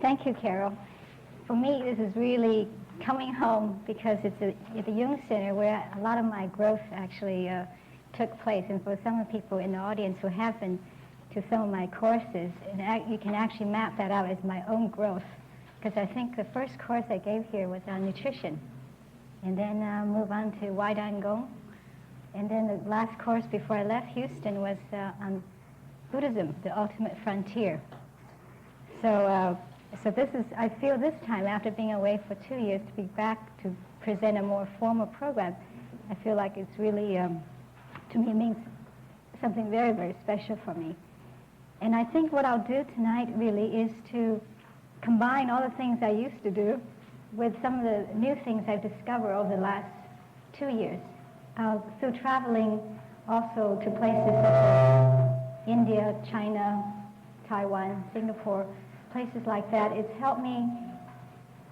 Thank you, Carol. For me, this is really coming home because it's at the Jung Center where a lot of my growth actually took place. And for some of the people in the audience who have been to some of my courses, and you can actually map that out as my own growth. Because I think the first course I gave here was on nutrition, and then move on to Waidan Gong. And then the last course before I left Houston was on Buddhism, the ultimate frontier. So this is, I feel this time, after being away for 2 years, to be back to present a more formal program. I feel like it's really, to me, it means something very, very special for me. And I think what I'll do tonight really is to combine all the things I used to do with some of the new things I've discovered over the last 2 years. Through traveling also to places such as India, China, Taiwan, Singapore, places like that, it's helped me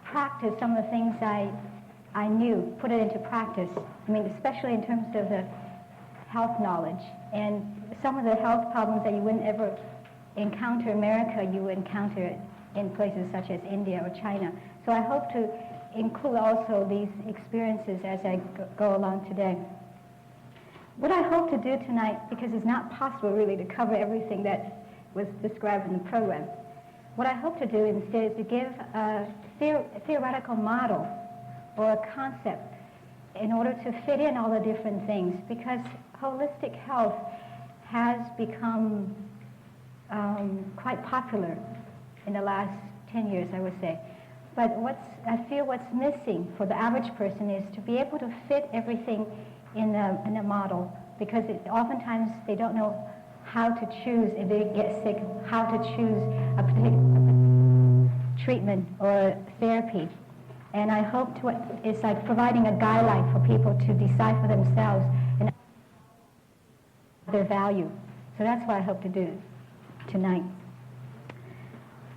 practice some of the things I knew, put it into practice. I mean, especially in terms of the health knowledge. And some of the health problems that you wouldn't ever encounter in America, you would encounter in places such as India or China. So I hope to include also these experiences as I go along today. What I hope to do tonight, because it's not possible really to cover everything that was described in the program, what I hope to do instead is to give a theoretical model or a concept in order to fit in all the different things, because holistic health has become quite popular in the last 10 years, I would say. But I feel what's missing for the average person is to be able to fit everything in a model, because oftentimes they don't know how to choose if they get sick, how to choose a particular treatment or therapy. And I hope it's like providing a guideline for people to decide for themselves and their value. So that's what I hope to do tonight.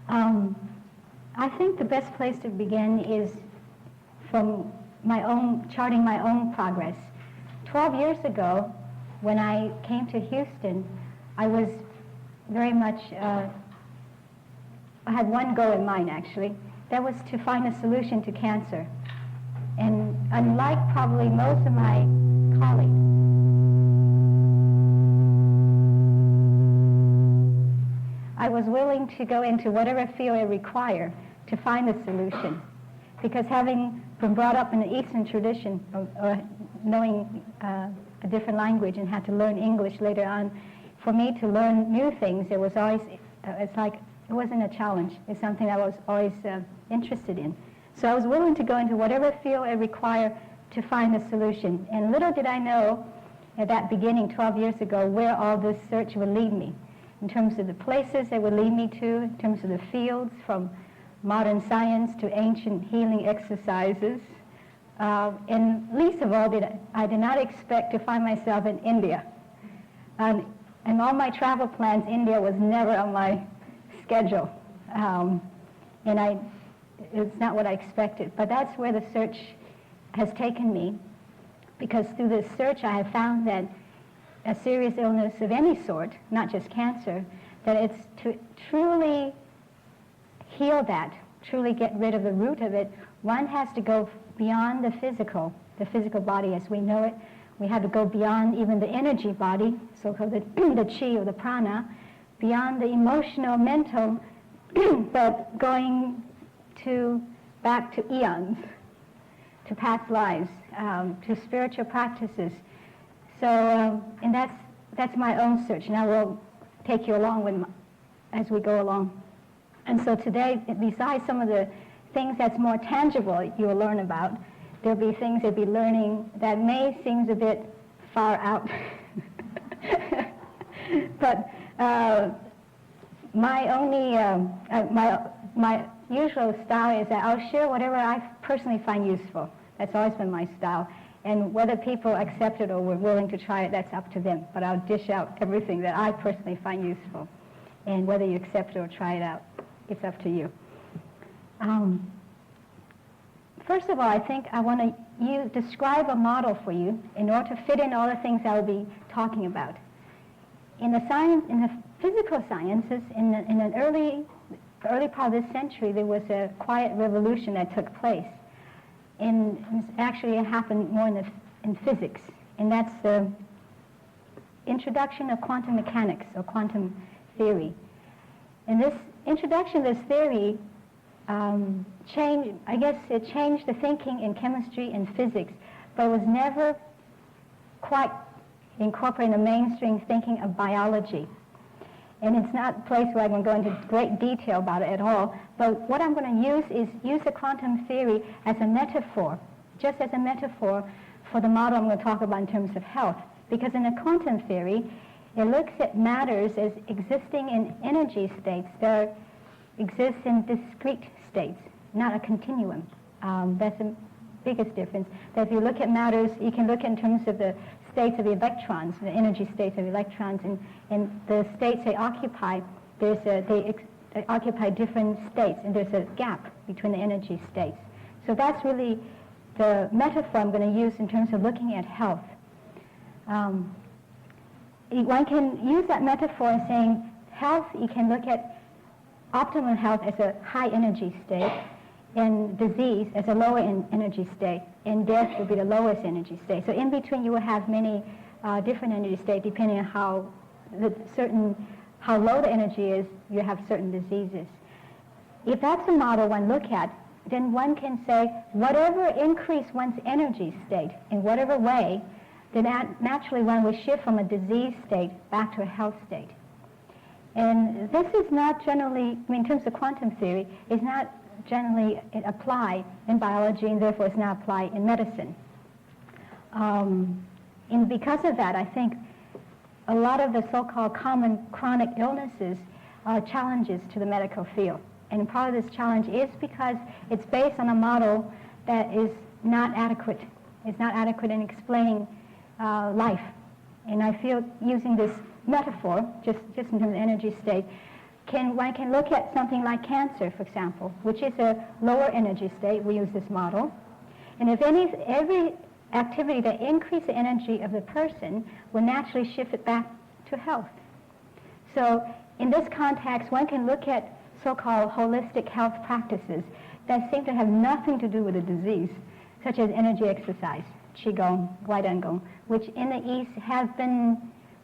I think the best place to begin is from charting my own progress. 12 years ago, when I came to Houston, I was very much, I had one goal in mind actually. That was to find a solution to cancer. And unlike probably most of my colleagues, I was willing to go into whatever field it required to find a solution. Because having been brought up in the Eastern tradition, or knowing a different language and had to learn English later on, for me to learn new things, it was always, it's like, it wasn't a challenge. It's something I was always interested in. So I was willing to go into whatever field it required to find a solution. And little did I know at that beginning 12 years ago where all this search would lead me, in terms of the places it would lead me to, in terms of the fields, from modern science to ancient healing exercises. And least of all, I did not expect to find myself in India. And all my travel plans, India was never on my schedule. And it's not what I expected. But that's where the search has taken me, because through this search I have found that a serious illness of any sort, not just cancer, that it's to truly heal that, truly get rid of the root of it, one has to go beyond the physical body as we know it. We have to go beyond even the energy body, so-called the Chi or the prana, beyond the emotional, mental, but going back to eons, to past lives, to spiritual practices. So, and that's my own search, and I will take you along as we go along. And so today, besides some of the things that's more tangible you will learn about, there'll be things you'll be learning that may seem a bit far out. But my usual style is that I'll share whatever I personally find useful. That's always been my style. And whether people accept it or were willing to try it, that's up to them. But I'll dish out everything that I personally find useful. And whether you accept it or try it out, it's up to you. First of all, I think I want to describe a model for you in order to fit in all the things I will be talking about. In the physical sciences, in an early the early part of this century, there was a quiet revolution that took place. And actually it happened more in physics, and that's the introduction of quantum mechanics or quantum theory. And this introduction of this theory it changed the thinking in chemistry and physics, but it was never quite incorporating the mainstream thinking of biology. And it's not a place where I'm going to go into great detail about it at all, but what I'm going to use the quantum theory as a metaphor, just as a metaphor for the model I'm going to talk about in terms of health. Because in the quantum theory, it looks at matters as existing in energy states that exist in discrete states, not a continuum. That's the biggest difference. That if you look at matters, you can look in terms of the states of the electrons, the energy states of electrons, and the states they occupy, they occupy different states, and there's a gap between the energy states. So that's really the metaphor I'm going to use in terms of looking at health. One can use that metaphor in saying health, you can look at optimal health as a high energy state, and disease as a lower energy state, and death will be the lowest energy state. So in between you will have many different energy states depending on how low the energy is, you have certain diseases. If that's a model one look at, then one can say whatever increase one's energy state in whatever way, then naturally one will shift from a disease state back to a health state. And this is not generally, in terms of quantum theory, is not generally applied in biology, and therefore it's not applied in medicine. And because of that, I think a lot of the so-called common chronic illnesses are challenges to the medical field. And part of this challenge is because it's based on a model that is not adequate. It's not adequate in explaining life. And I feel using this metaphor, just in terms of energy state, one can look at something like cancer, for example, which is a lower energy state. We use this model. And if every activity that increases the energy of the person will naturally shift it back to health. So in this context, one can look at so-called holistic health practices that seem to have nothing to do with the disease, such as energy exercise, Qigong, Guidangong, which in the East have been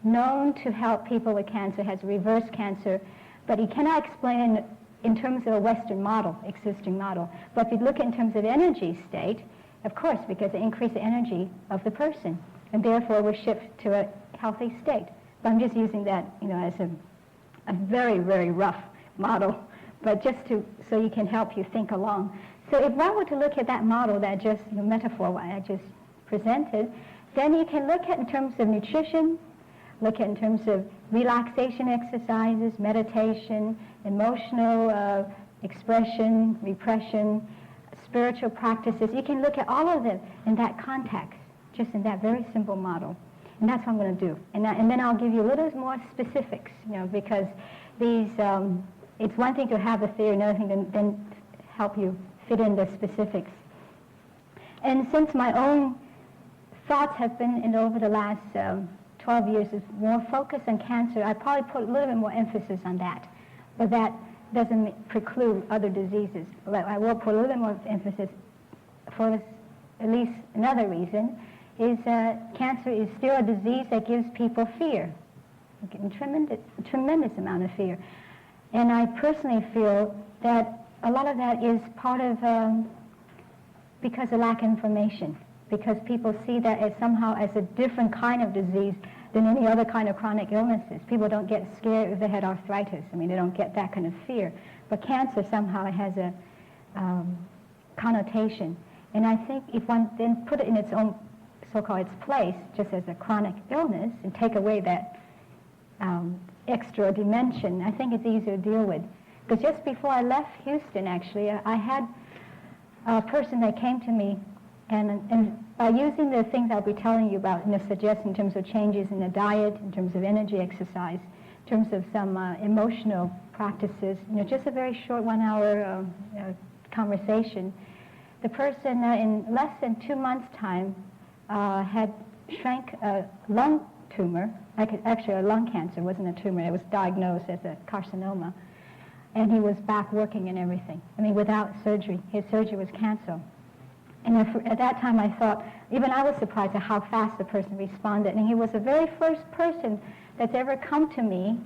known to help people with cancer, has reversed cancer, but you cannot explain it in terms of a Western model, existing model. But if you look in terms of energy state, of course, because it increases the energy of the person, and therefore will shift to a healthy state. But I'm just using that, as a very, very rough model, but just so you can help you think along. So if one were to look at that model, that just metaphor what I just presented, then you can look at in terms of nutrition, look at in terms of relaxation exercises, meditation, emotional expression, repression, spiritual practices. You can look at all of them in that context, just in that very simple model. And that's what I'm going to do. And then I'll give you a little more specifics, because these, it's one thing to have a theory, another thing to then help you fit in the specifics. And since my own thoughts have been over the last 12 years is more focused on cancer, I probably put a little bit more emphasis on that. But that doesn't preclude other diseases. But I will put a little bit more emphasis for at least another reason, is cancer is still a disease that gives people fear, a tremendous amount of fear. And I personally feel that a lot of that is part of because of lack of information, because people see that as somehow as a different kind of disease than any other kind of chronic illnesses. People don't get scared if they had arthritis. They don't get that kind of fear. But cancer somehow has a connotation. And I think if one then put it in its own so-called its place, just as a chronic illness, and take away that extra dimension, I think it's easier to deal with. Because just before I left Houston, actually, I had a person that came to me, and by using the things I'll be telling you about, suggest in terms of changes in the diet, in terms of energy exercise, in terms of some emotional practices, just a very short 1 hour conversation, the person in less than 2 months' time had shrank a lung tumor, actually a lung cancer, wasn't a tumor, it was diagnosed as a carcinoma, and he was back working and everything. I mean, without surgery. His surgery was canceled. And at that time I thought, even I was surprised at how fast the person responded. And he was the very first person that's ever come to me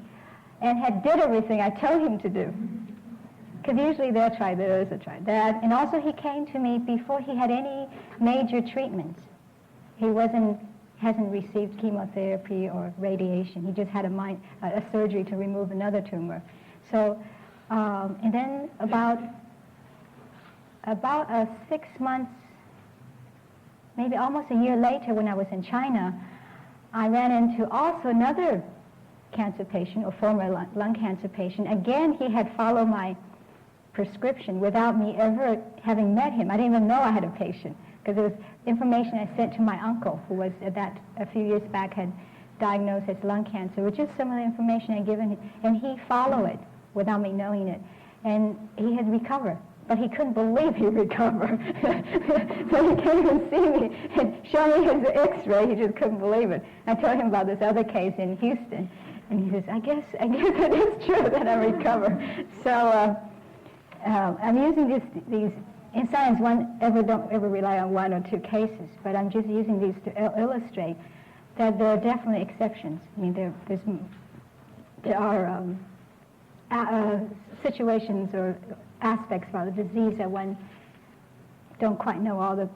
and had did everything I tell him to do. Because usually they'll try this or try that. And also he came to me before he had any major treatments. He hasn't received chemotherapy or radiation. He just had a surgery to remove another tumor. So, and then about 6 months, maybe almost a year later when I was in China, I ran into also another cancer patient, or former lung cancer patient. Again, he had followed my prescription without me ever having met him. I didn't even know I had a patient, because it was information I sent to my uncle, who was a few years back had diagnosed as lung cancer, which is some of the information I'd given him, and he followed it without me knowing it. And he had recovered, but he couldn't believe he recovered. So he came and see me and show me his x-ray. He just couldn't believe it. I told him about this other case in Houston, and he says, I guess it is true that I recovered. So I'm using these, in science don't ever rely on one or two cases, but I'm just using these to illustrate that there are definitely exceptions. I mean, there are situations or aspects about the disease that one don't quite know all the,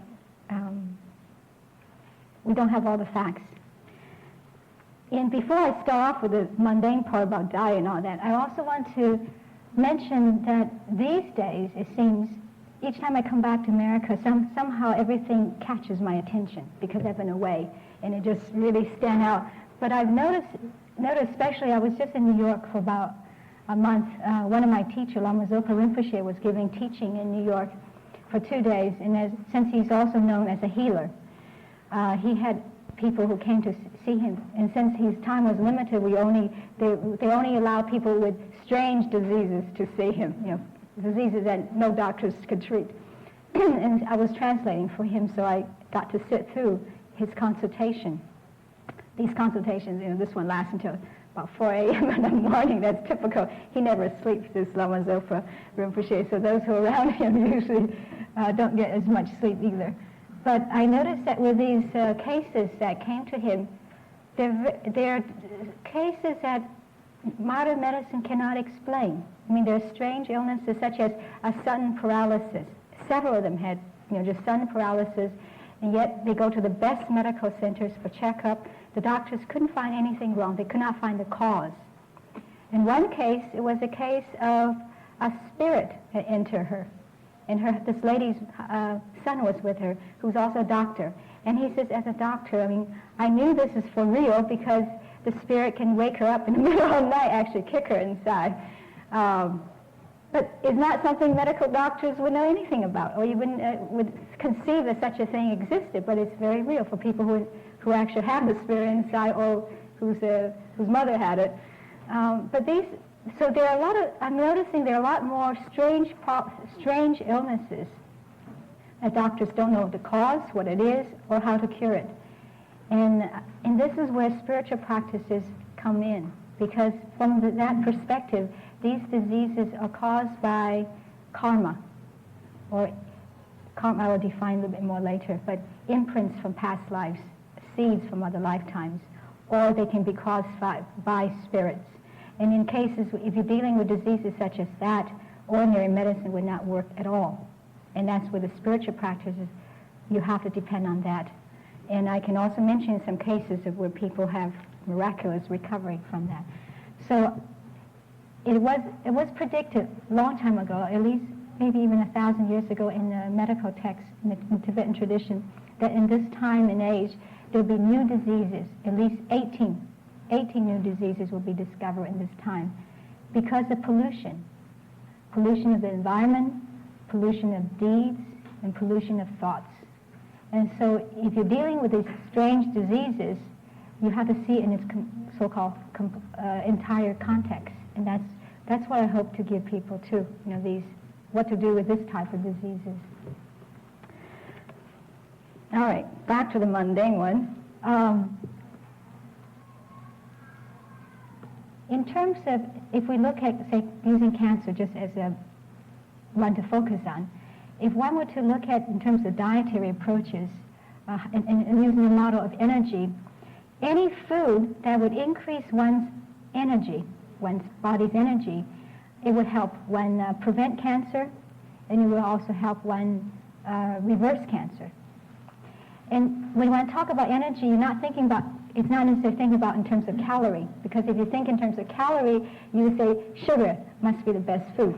we don't have all the facts. And before I start off with the mundane part about diet and all that, I also want to mention that these days, it seems, each time I come back to America, somehow everything catches my attention because I've been away, and it just really stand out. But I've noticed especially, I was just in New York for about a month. One of my teachers, Lama Zopa Rinpoche, was giving teaching in New York for 2 days, and since he's also known as a healer, he had people who came to see him, and since his time was limited, they only allowed people with strange diseases to see him, diseases that no doctors could treat. And I was translating for him, so I got to sit through his consultation. These consultations, this one lasts until about 4 a.m. in the morning. That's typical. He never sleeps, this Lama Zopa Rinpoche, so those who are around him usually don't get as much sleep either. But I noticed that with these cases that came to him, they're cases that modern medicine cannot explain. I mean, there are strange illnesses such as a sudden paralysis. Several of them had, just sudden paralysis, and yet they go to the best medical centers for checkup. The doctors couldn't find anything wrong. They could not find the cause. In one case, it was a case of a spirit that entered her. And this lady's son was with her, who's also a doctor. And he says, as a doctor, I knew this is for real because the spirit can wake her up in the middle of the night, actually kick her inside. But it's not something medical doctors would know anything about, or even would conceive that such a thing existed, but it's very real for people who actually have the spirit inside, or whose mother had it. So there are I'm noticing there are a lot more strange illnesses that doctors don't know the cause, what it is, or how to cure it. And this is where spiritual practices come in, because from that perspective, these diseases are caused by karma, or karma I will define a little bit more later, but imprints from past lives, seeds from other lifetimes, or they can be caused by spirits. And in cases, if you're dealing with diseases such as that, ordinary medicine would not work at all. And that's where the spiritual practices, you have to depend on that. And I can also mention some cases of where people have miraculous recovery from that. So it was predicted a long time ago, at least maybe even 1,000 years ago in the medical texts in the Tibetan tradition, that in this time and age, there'll be new diseases, at least 18 new diseases will be discovered in this time because of pollution of the environment, pollution of deeds, and pollution of thoughts. And so if you're dealing with these strange diseases, you have to see it in its so-called entire context. And that's what I hope to give people too, what to do with this type of diseases. All right, back to the mundane one. In terms of, if we look at, say, using cancer just as a one to focus on, if one were to look at in terms of dietary approaches and using the model of energy, any food that would increase one's energy, one's body's energy, it would help one prevent cancer, and it will also help one reverse cancer. And when I talk about energy, you're not thinking about, it's not necessarily thinking about in terms of calorie, because if you think in terms of calorie, you would say sugar must be the best food.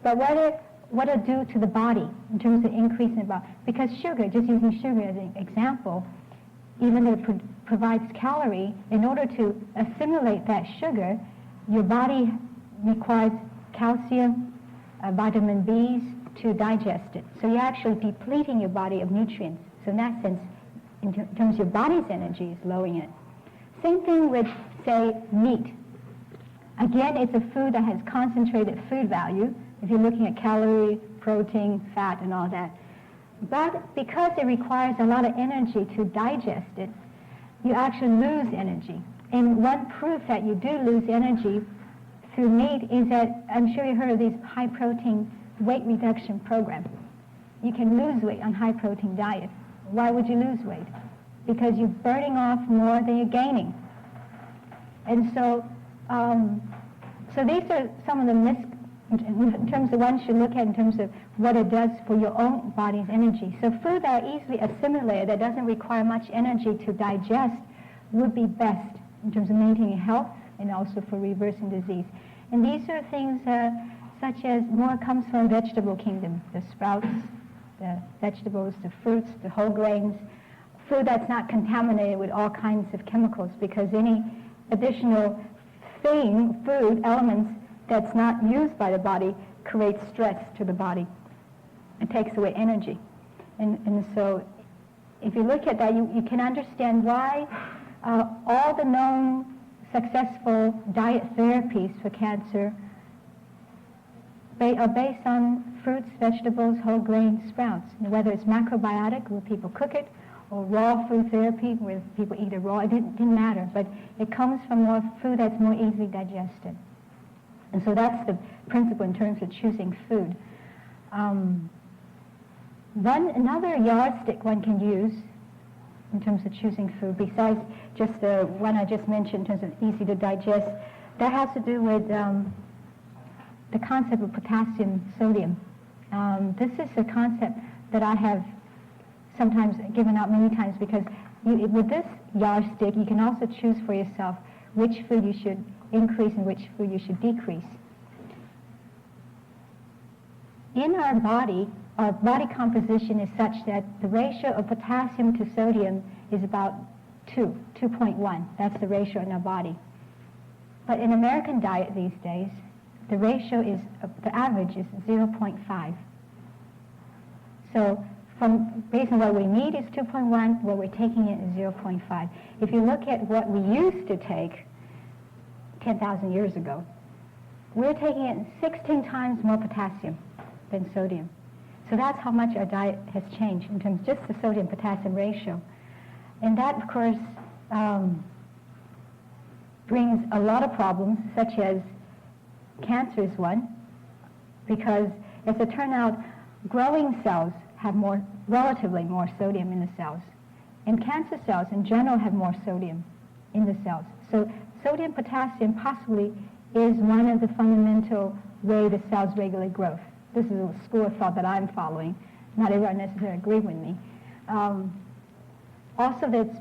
But what it do to the body in terms of increasing the body? Because sugar, just using sugar as an example, even though it provides calorie, in order to assimilate that sugar, your body requires calcium, vitamin Bs to digest it. So you're actually depleting your body of nutrients. So in that sense, in terms of your body's energy, is lowering it. Same thing with, say, meat. Again, it's a food that has concentrated food value, if you're looking at calorie, protein, fat, and all that. But because it requires a lot of energy to digest it, you actually lose energy. And one proof that you do lose energy through meat is that, I'm sure you heard of these high-protein weight reduction programs. You can lose weight on high-protein diet. Why would you lose weight? Because you're burning off more than you're gaining. And so, so these are some of the in terms of one should look at in terms of what it does for your own body's energy. So food that are easily assimilated, that doesn't require much energy to digest, would be best in terms of maintaining health and also for reversing disease. And these are things such as more comes from vegetable kingdom, the sprouts, the vegetables, the fruits, the whole grains, food that's not contaminated with all kinds of chemicals, because any additional food elements that's not used by the body creates stress to the body. It takes away energy. And so if you look at that, you can understand why all the known successful diet therapies for cancer are based on fruits, vegetables, whole grains, sprouts. And whether it's macrobiotic, where people cook it, or raw food therapy, where people eat it raw, it didn't matter. But it comes from more food that's more easily digested. And so that's the principle in terms of choosing food. Another yardstick one can use in terms of choosing food, besides just the one I just mentioned in terms of easy to digest, that has to do with the concept of potassium, sodium. This is a concept that I have sometimes given out many times, because with this yardstick, you can also choose for yourself which food you should increase and which food you should decrease. In our body composition is such that the ratio of potassium to sodium is about 2.1. That's the ratio in our body. But in American diet these days, the ratio is, the average is 0.5. So based on what we need is 2.1, what we're taking in is 0.5. If you look at what we used to take 10,000 years ago, we're taking in 16 times more potassium than sodium. So that's how much our diet has changed in terms of just the sodium-potassium ratio. And that, of course, brings a lot of problems, such as cancer is one, because as it turned out, growing cells have relatively more sodium in the cells. And cancer cells in general have more sodium in the cells. So sodium potassium possibly is one of the fundamental way the cells regulate growth. This is a school of thought that I'm following. Not everyone necessarily agree with me. Also, that's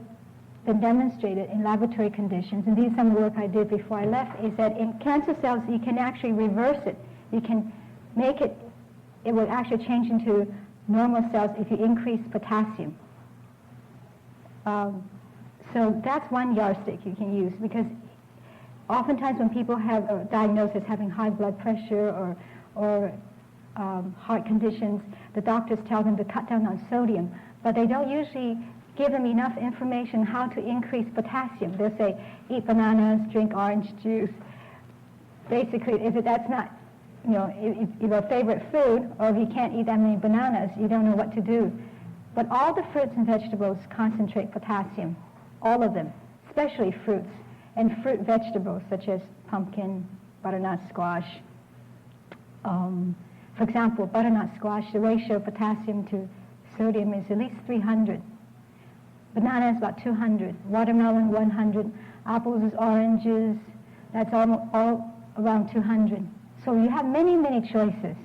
been demonstrated in laboratory conditions, and these is some work I did before I left, is that in cancer cells you can actually reverse it. You can make it will actually change into normal cells if you increase potassium. So that's one yardstick you can use, because oftentimes when people have a diagnosis having high blood pressure or heart conditions, the doctors tell them to cut down on sodium, but they don't usually give them enough information how to increase potassium. They'll say, eat bananas, drink orange juice. Basically, if that's not, if your favorite food, or if you can't eat that many bananas, you don't know what to do. But all the fruits and vegetables concentrate potassium, all of them, especially fruits. and fruit vegetables such as pumpkin, butternut squash. For example, butternut squash, the ratio of potassium to sodium is at least 300. Banana is about 200. Watermelon, 100. Apples, oranges, that's all around 200. So you have many, many choices.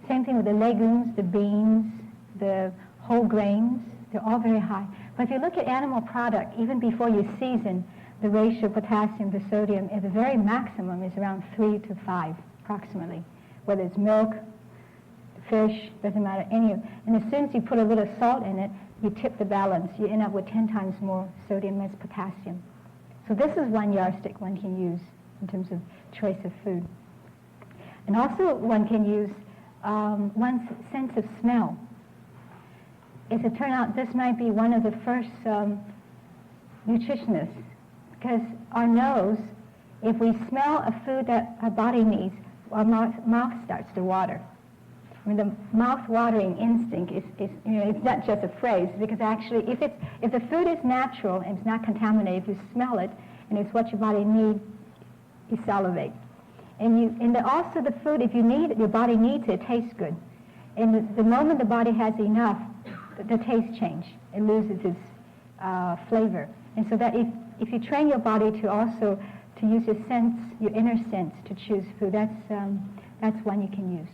Same thing with the legumes, the beans, the whole grains. They're all very high. But if you look at animal product, even before you season, the ratio of potassium to sodium at the very maximum is around 3 to 5, approximately. Whether it's milk, fish, doesn't matter, any of it. And as soon as you put a little salt in it, you tip the balance. You end up with 10 times more sodium as potassium. So this is one yardstick one can use in terms of choice of food. And also one can use one's sense of smell. As it turned out, this might be one of the first nutritionists, because our nose, if we smell a food that our body needs, our mouth starts to water. I mean, the mouth-watering instinct is it's not just a phrase, because actually, if the food is natural and it's not contaminated, if you smell it and it's what your body needs, you salivate. And also the food, if you need it, your body needs it, it tastes good. And the moment the body has enough, the taste change. It loses its flavor. And so that if you train your body to also to use your sense, your inner sense, to choose food, that's one you can use.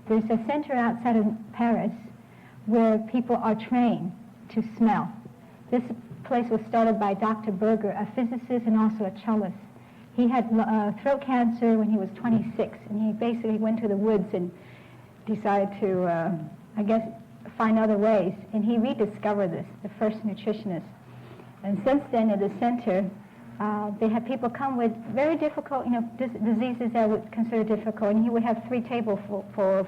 There's a center outside of Paris where people are trained to smell. This place was started by Dr. Berger, a physicist and also a cellist. He had throat cancer when he was 26, and he basically went to the woods and decided to, find other ways. And he rediscovered this, the first nutritionist. And since then, at the center, they had people come with very difficult, diseases that would consider difficult, and he would have 3 tables full of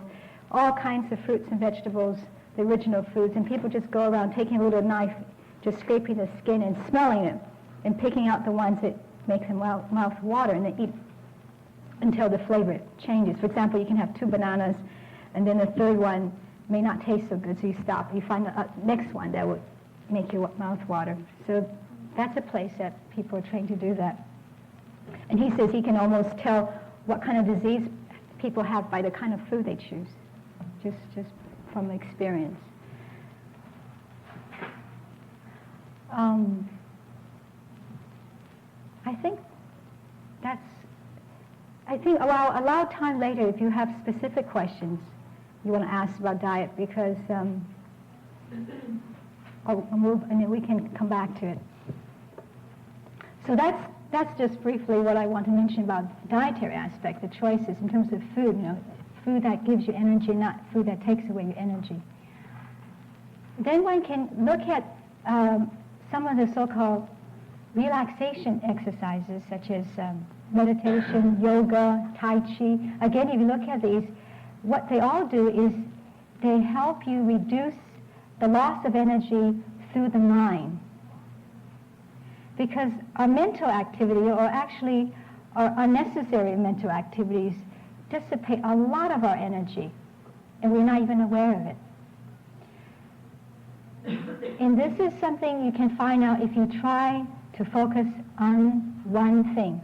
all kinds of fruits and vegetables, the original foods, and people just go around taking a little knife, just scraping the skin and smelling it, and picking out the ones that make them mouth water, and they eat until the flavor changes. For example, you can have 2 bananas, and then the third one may not taste so good, so you stop. You find the next one that would make your mouth water. So that's a place that people are trained to do that. And he says he can almost tell what kind of disease people have by the kind of food they choose, just from experience. I think I'll allow time later if you have specific questions you want to ask about diet, because I'll move and then we can come back to it. So that's just briefly what I want to mention about the dietary aspect, the choices in terms of food, food that gives you energy, not food that takes away your energy. Then one can look at some of the so-called relaxation exercises, such as meditation, yoga, tai chi. Again, if you look at these, what they all do is they help you reduce the loss of energy through the mind. Because our mental activity, or actually our unnecessary mental activities, dissipate a lot of our energy, and we're not even aware of it. And this is something you can find out if you try to focus on one thing,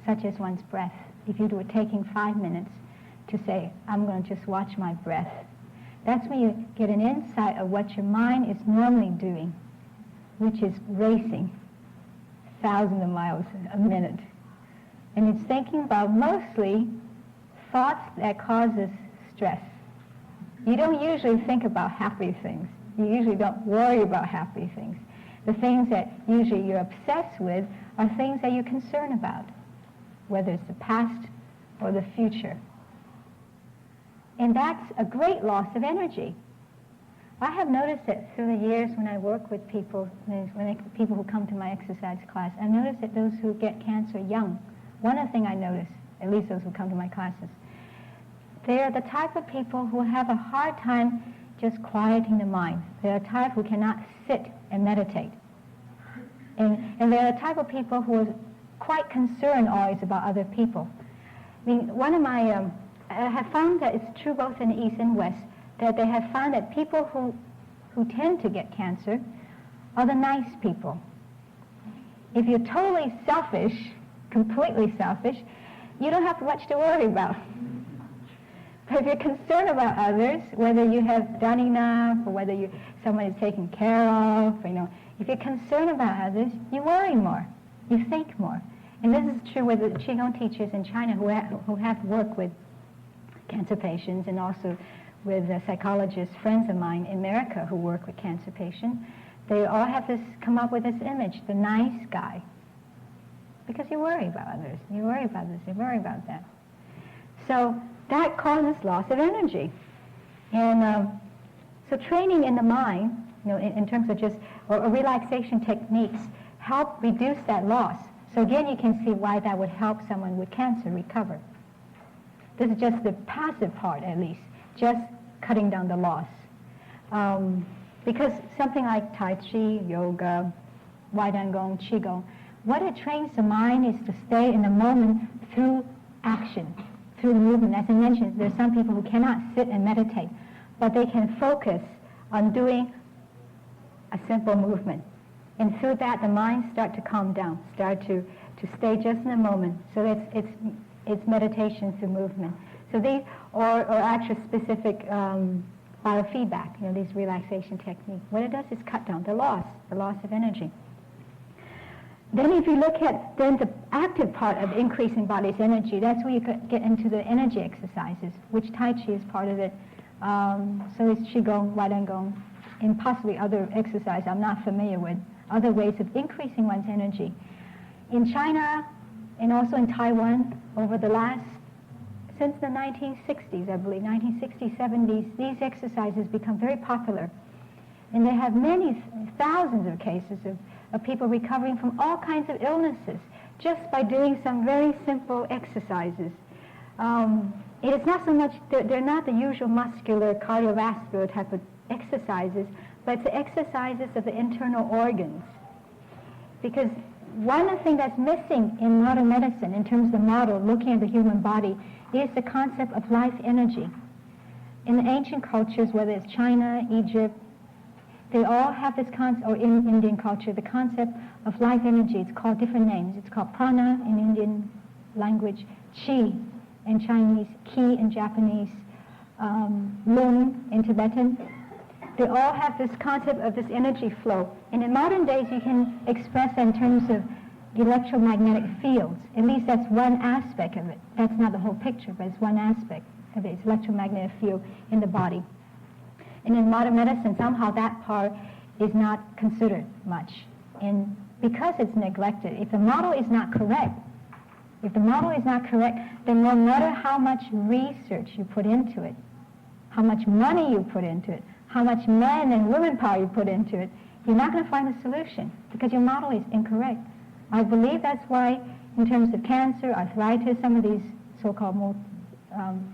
such as one's breath. If you were taking 5 minutes to say, I'm going to just watch my breath, that's when you get an insight of what your mind is normally doing, which is racing thousands of miles a minute. And it's thinking about mostly thoughts that causes stress. You don't usually think about happy things. You usually don't worry about happy things. The things that usually you're obsessed with are things that you're concerned about, whether it's the past or the future. And that's a great loss of energy. I have noticed it through the years when I work with people, people who come to my exercise class. I've noticed that those who get cancer young, one other thing I notice, at least those who come to my classes, they're the type of people who have a hard time just quieting the mind. They're a type who cannot sit and meditate. And they're the type of people who are quite concerned always about other people. I mean, I have found that it's true both in the East and West, that they have found that people who tend to get cancer are the nice people. If you're totally selfish, completely selfish, you don't have much to worry about. But if you're concerned about others, whether you have done enough or whether someone is taken care of, if you're concerned about others, you worry more, you think more. And this is true with the Qigong teachers in China who have worked with cancer patients, and also with psychologists, friends of mine in America who work with cancer patients. They all have come up with this image, the nice guy. Because you worry about others, you worry about this, you worry about that. So that causes loss of energy. And so training in the mind, in terms of just or relaxation techniques, help reduce that loss. So again, you can see why that would help someone with cancer recover. This is just the passive part, at least, just cutting down the loss. Because something like Tai Chi, yoga, Weidangong, Qigong, what it trains the mind is to stay in the moment through action, through movement. As I mentioned, there are some people who cannot sit and meditate, but they can focus on doing a simple movement. And through that, the mind starts to calm down, start to stay just in the moment. So it's meditation through movement. So these, or actual specific biofeedback, these relaxation techniques. What it does is cut down the loss of energy. Then if you look at then the active part of increasing body's energy, that's where you get into the energy exercises, which Tai Chi is part of it. So is Qigong, Weidangong, and possibly other exercises I'm not familiar with, other ways of increasing one's energy. In China and also in Taiwan, over the since the 1960s, I believe, 1960s, 70s, these exercises become very popular. And they have many thousands of cases of people recovering from all kinds of illnesses just by doing some very simple exercises. It is not so much, they're not the usual muscular, cardiovascular type of exercises, but it's the exercises of the internal organs. Because one of the things that's missing in modern medicine, in terms of the model, looking at the human body, is the concept of life energy. In the ancient cultures, whether it's China, Egypt, they all have this concept, or in Indian culture, the concept of life energy. It's called different names. It's called prana in Indian language, chi in Chinese, ki in Japanese, lung in Tibetan. They all have this concept of this energy flow. And in modern days, you can express it in terms of electromagnetic fields. At least that's one aspect of it. That's not the whole picture, but it's one aspect of it. It's electromagnetic field in the body. And in modern medicine, somehow that part is not considered much. And because it's neglected, if the model is not correct, then no matter how much research you put into it, how much money you put into it, how much men and women power you put into it, you're not going to find a solution because your model is incorrect. I believe that's why, in terms of cancer, arthritis, some of these so-called more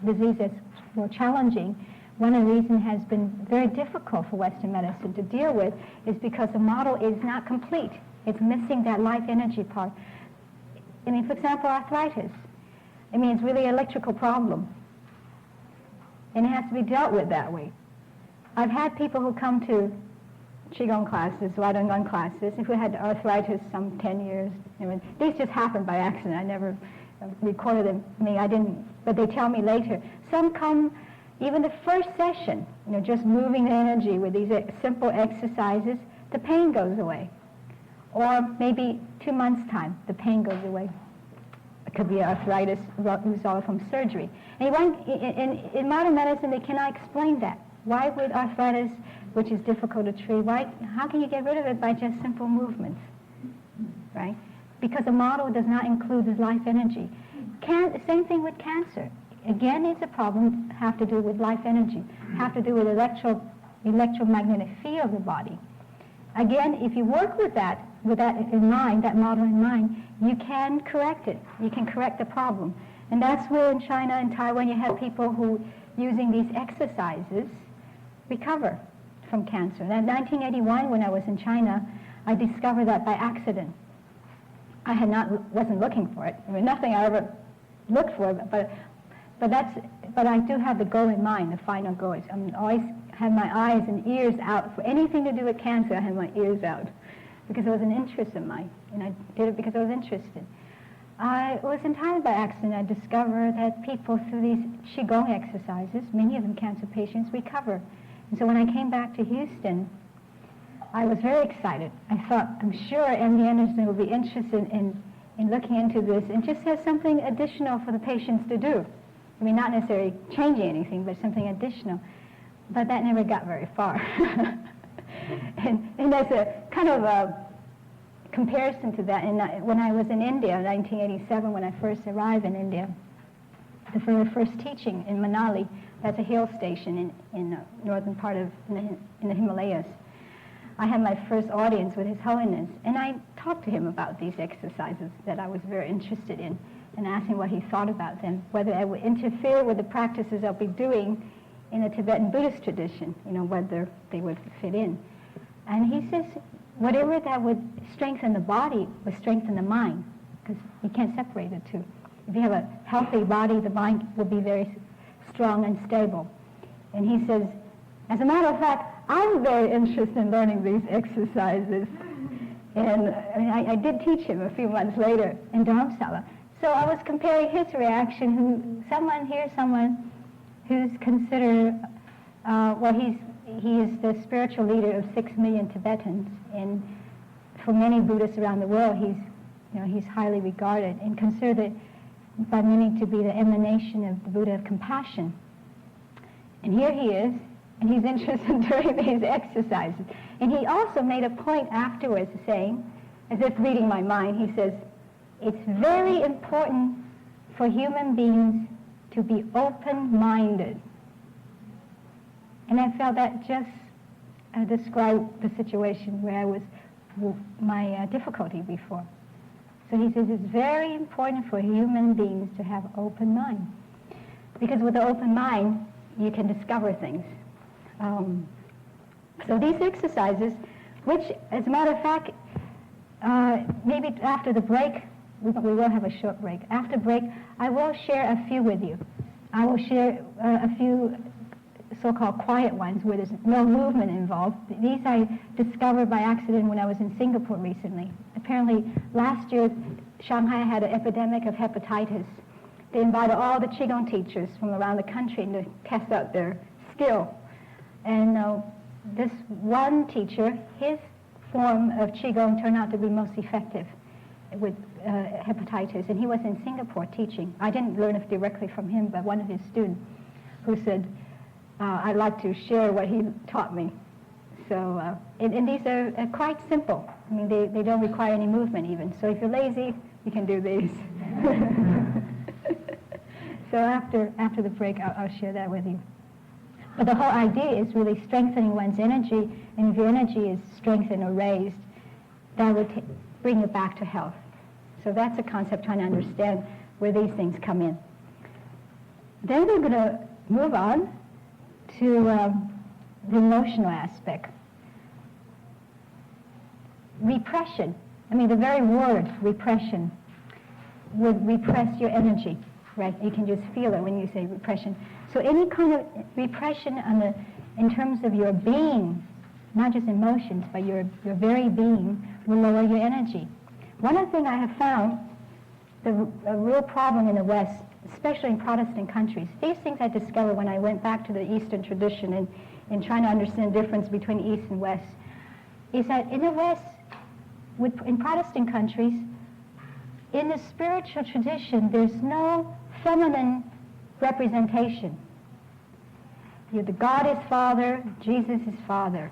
diseases that's more challenging, one of the reasons has been very difficult for Western medicine to deal with is because the model is not complete. It's missing that life energy part. I mean, for example, arthritis. I mean, it's really an electrical problem. And it has to be dealt with that way. I've had people who come to Qigong classes, Weidangong classes, who had arthritis some 10 years. I mean, these just happened by accident. I never recorded them. I mean, I didn't, but they tell me later. Some come, even the first session, just moving the energy with these simple exercises, the pain goes away. Or maybe 2 months' time, the pain goes away. It could be arthritis resolved from surgery. And in modern medicine, they cannot explain that. Why would arthritis, which is difficult to treat, how can you get rid of it by just simple movements, right? Because the model does not include this life energy. Same thing with cancer. Again, it's a problem have to do with life energy, have to do with electromagnetic field of the body. Again, if you work with that in mind, that model in mind, you can correct it. You can correct the problem. And that's where in China and Taiwan you have people who, using these exercises, recover from cancer. And in 1981, when I was in China, I discovered that by accident. I wasn't looking for it. I mean, nothing I ever looked for, but I do have the goal in mind, the final goal. I always have my eyes and ears out. For anything to do with cancer, I have my ears out because it was an interest of mine, and I did it because I was interested. It was entirely by accident. I discovered that people through these Qigong exercises, many of them cancer patients, recover. And so when I came back to Houston, I was very excited. I thought, I'm sure MD Anderson will be interested in looking into this and just has something additional for the patients to do. I mean, not necessarily changing anything, but something additional. But that never got very far. and there's a kind of a comparison to that. And when I was in India in 1987, when I first arrived in India, the very first teaching in Manali, that's a hill station in the northern part of in the Himalayas. I had my first audience with His Holiness, and I talked to him about these exercises that I was very interested in, and asked him what he thought about them, whether I would interfere with the practices I'll be doing in the Tibetan Buddhist tradition, whether they would fit in. And he says, whatever that would strengthen the body would strengthen the mind, because you can't separate the two. If you have a healthy body, the mind will be very strong and stable. And he says, as a matter of fact, I'm very interested in learning these exercises. And I did teach him a few months later in Dharamsala. So I was comparing his reaction, someone who's considered, he is the spiritual leader of 6 million Tibetans, and for many Buddhists around the world, he's highly regarded and considered by many to be the emanation of the Buddha of compassion. And here he is, and he's interested in doing these exercises. And he also made a point afterwards saying, as if reading my mind, he says, it's very important for human beings to be open-minded. And I felt that just described the situation where I was, my difficulty before. So he says it's very important for human beings to have open mind. Because with an open mind, you can discover things. So these exercises, which, as a matter of fact, maybe after the break, we will have a short break. After break, I will share a few with you. I will share a few so-called quiet ones where there's no movement involved. These I discovered by accident when I was in Singapore recently. Apparently, last year, Shanghai had an epidemic of hepatitis. They invited all the Qigong teachers from around the country to test out their skill. And this one teacher, his form of Qigong turned out to be most effective with hepatitis, and he was in Singapore teaching. I didn't learn it directly from him, but one of his students who said, I'd like to share what he taught me. So, and these are quite simple. I mean, they don't require any movement even. So if you're lazy, you can do these. So after the break, I'll share that with you. But the whole idea is really strengthening one's energy, and if your energy is strengthened or raised, that would bring you back to health. So that's a concept, trying to understand where these things come in. Then we're going to move on to the emotional aspect. Repression. I mean, the very word repression would repress your energy, right? You can just feel it when you say repression. So any kind of repression in terms of your being, not just emotions, but your very being, will lower your energy. One of the things I have found, a real problem in the West, especially in Protestant countries, these things I discovered when I went back to the Eastern tradition and trying to understand the difference between East and West, is that in the West, in Protestant countries, in the spiritual tradition, there's no feminine representation. The God is Father, Jesus is Father.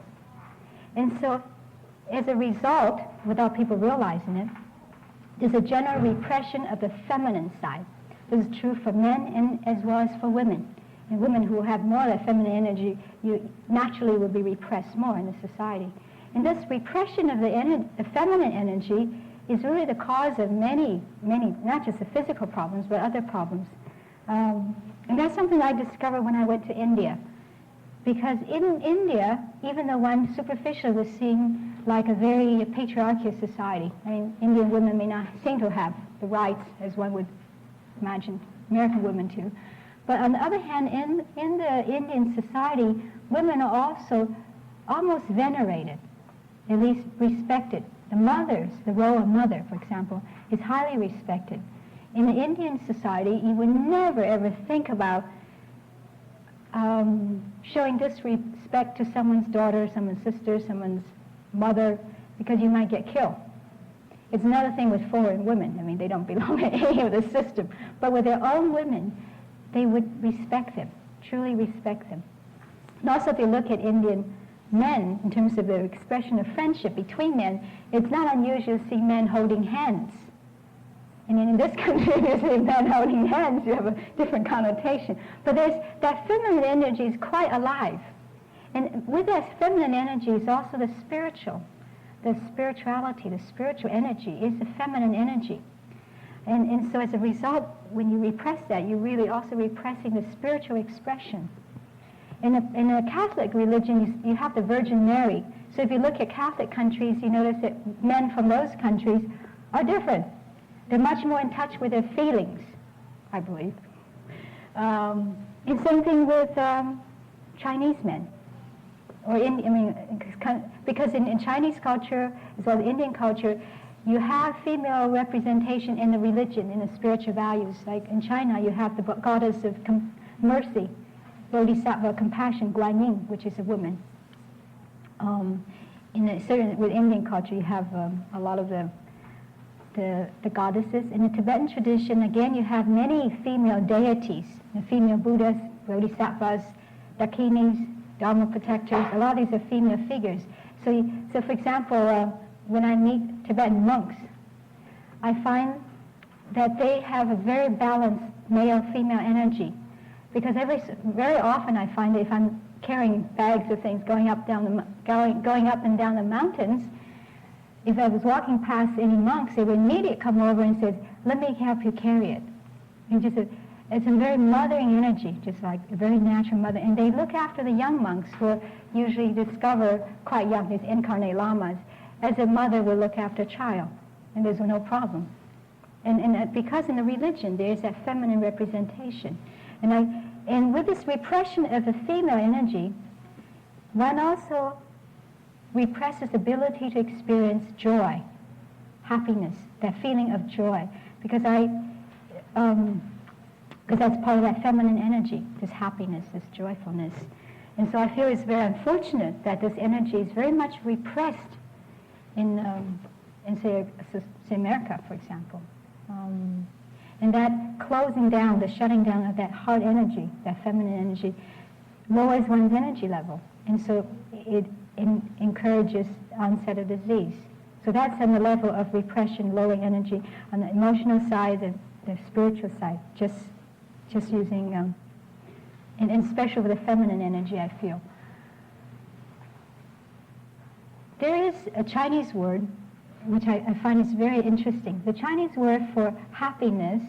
And so, as a result, without people realizing it, there's a general repression of the feminine side. This is true for men and as well as for women. And women who have more of that feminine energy, you naturally will be repressed more in the society. And this repression of the feminine energy is really the cause of many, not just the physical problems, but other problems. And that's something I discovered when I went to India. Because in India, even though one superficially was seen like a very patriarchal society, I mean, Indian women may not seem to have the rights as one would imagine American women to. But on the other hand, in the Indian society, women are also almost venerated, at least respected. The mothers, the role of mother, for example, is highly respected. In the Indian society, you would never ever think about showing disrespect to someone's daughter, someone's sister, someone's mother, because you might get killed. It's another thing with foreign women. I mean, they don't belong in any of the system. But with their own women, they would respect them, truly respect them. And also, if you look at Indian men, in terms of the expression of friendship between men, it's not unusual to see men holding hands. And in this country, if you see men holding hands, you have a different connotation. But that feminine energy is quite alive. And with that feminine energy is also the spiritual. The spirituality, the spiritual energy is the feminine energy. And so as a result, when you repress that, you're really also repressing the spiritual expression. In a Catholic religion, you have the Virgin Mary. So if you look at Catholic countries, you notice that men from those countries are different. They're much more in touch with their feelings, I believe. And same thing with Chinese men. Because in Chinese culture, as well as Indian culture, you have female representation in the religion, in the spiritual values. Like in China, you have the goddess of mercy, Bodhisattva, compassion, Guanyin, which is a woman. With Indian culture, you have a lot of the goddesses. In the Tibetan tradition, again, you have many female deities, the female Buddhas, Bodhisattvas, Dakinis, Dharma protectors. A lot of these are female figures. So for example, when I meet Tibetan monks, I find that they have a very balanced male-female energy. Because very often I find that if I'm carrying bags of things going up and down the mountains, if I was walking past any monks, they would immediately come over and say, "Let me help you carry it." And it's a very mothering energy, just like a very natural mother. And they look after the young monks who are usually discover quite young, these incarnate lamas, as a mother will look after a child. And there's no problem. And because in the religion there's that feminine representation. And with this repression of the female energy, one also represses the ability to experience joy, happiness, that feeling of joy. Because that's part of that feminine energy, this happiness, this joyfulness. And so I feel it's very unfortunate that this energy is very much repressed in say America, for example. And that closing down, the shutting down of that heart energy, that feminine energy, lowers one's energy level. And so it encourages onset of disease. So that's on the level of repression, lowering energy, on the emotional side and the spiritual side, just using, and especially with the feminine energy, I feel. There is a Chinese word which I find is very interesting. The Chinese word for happiness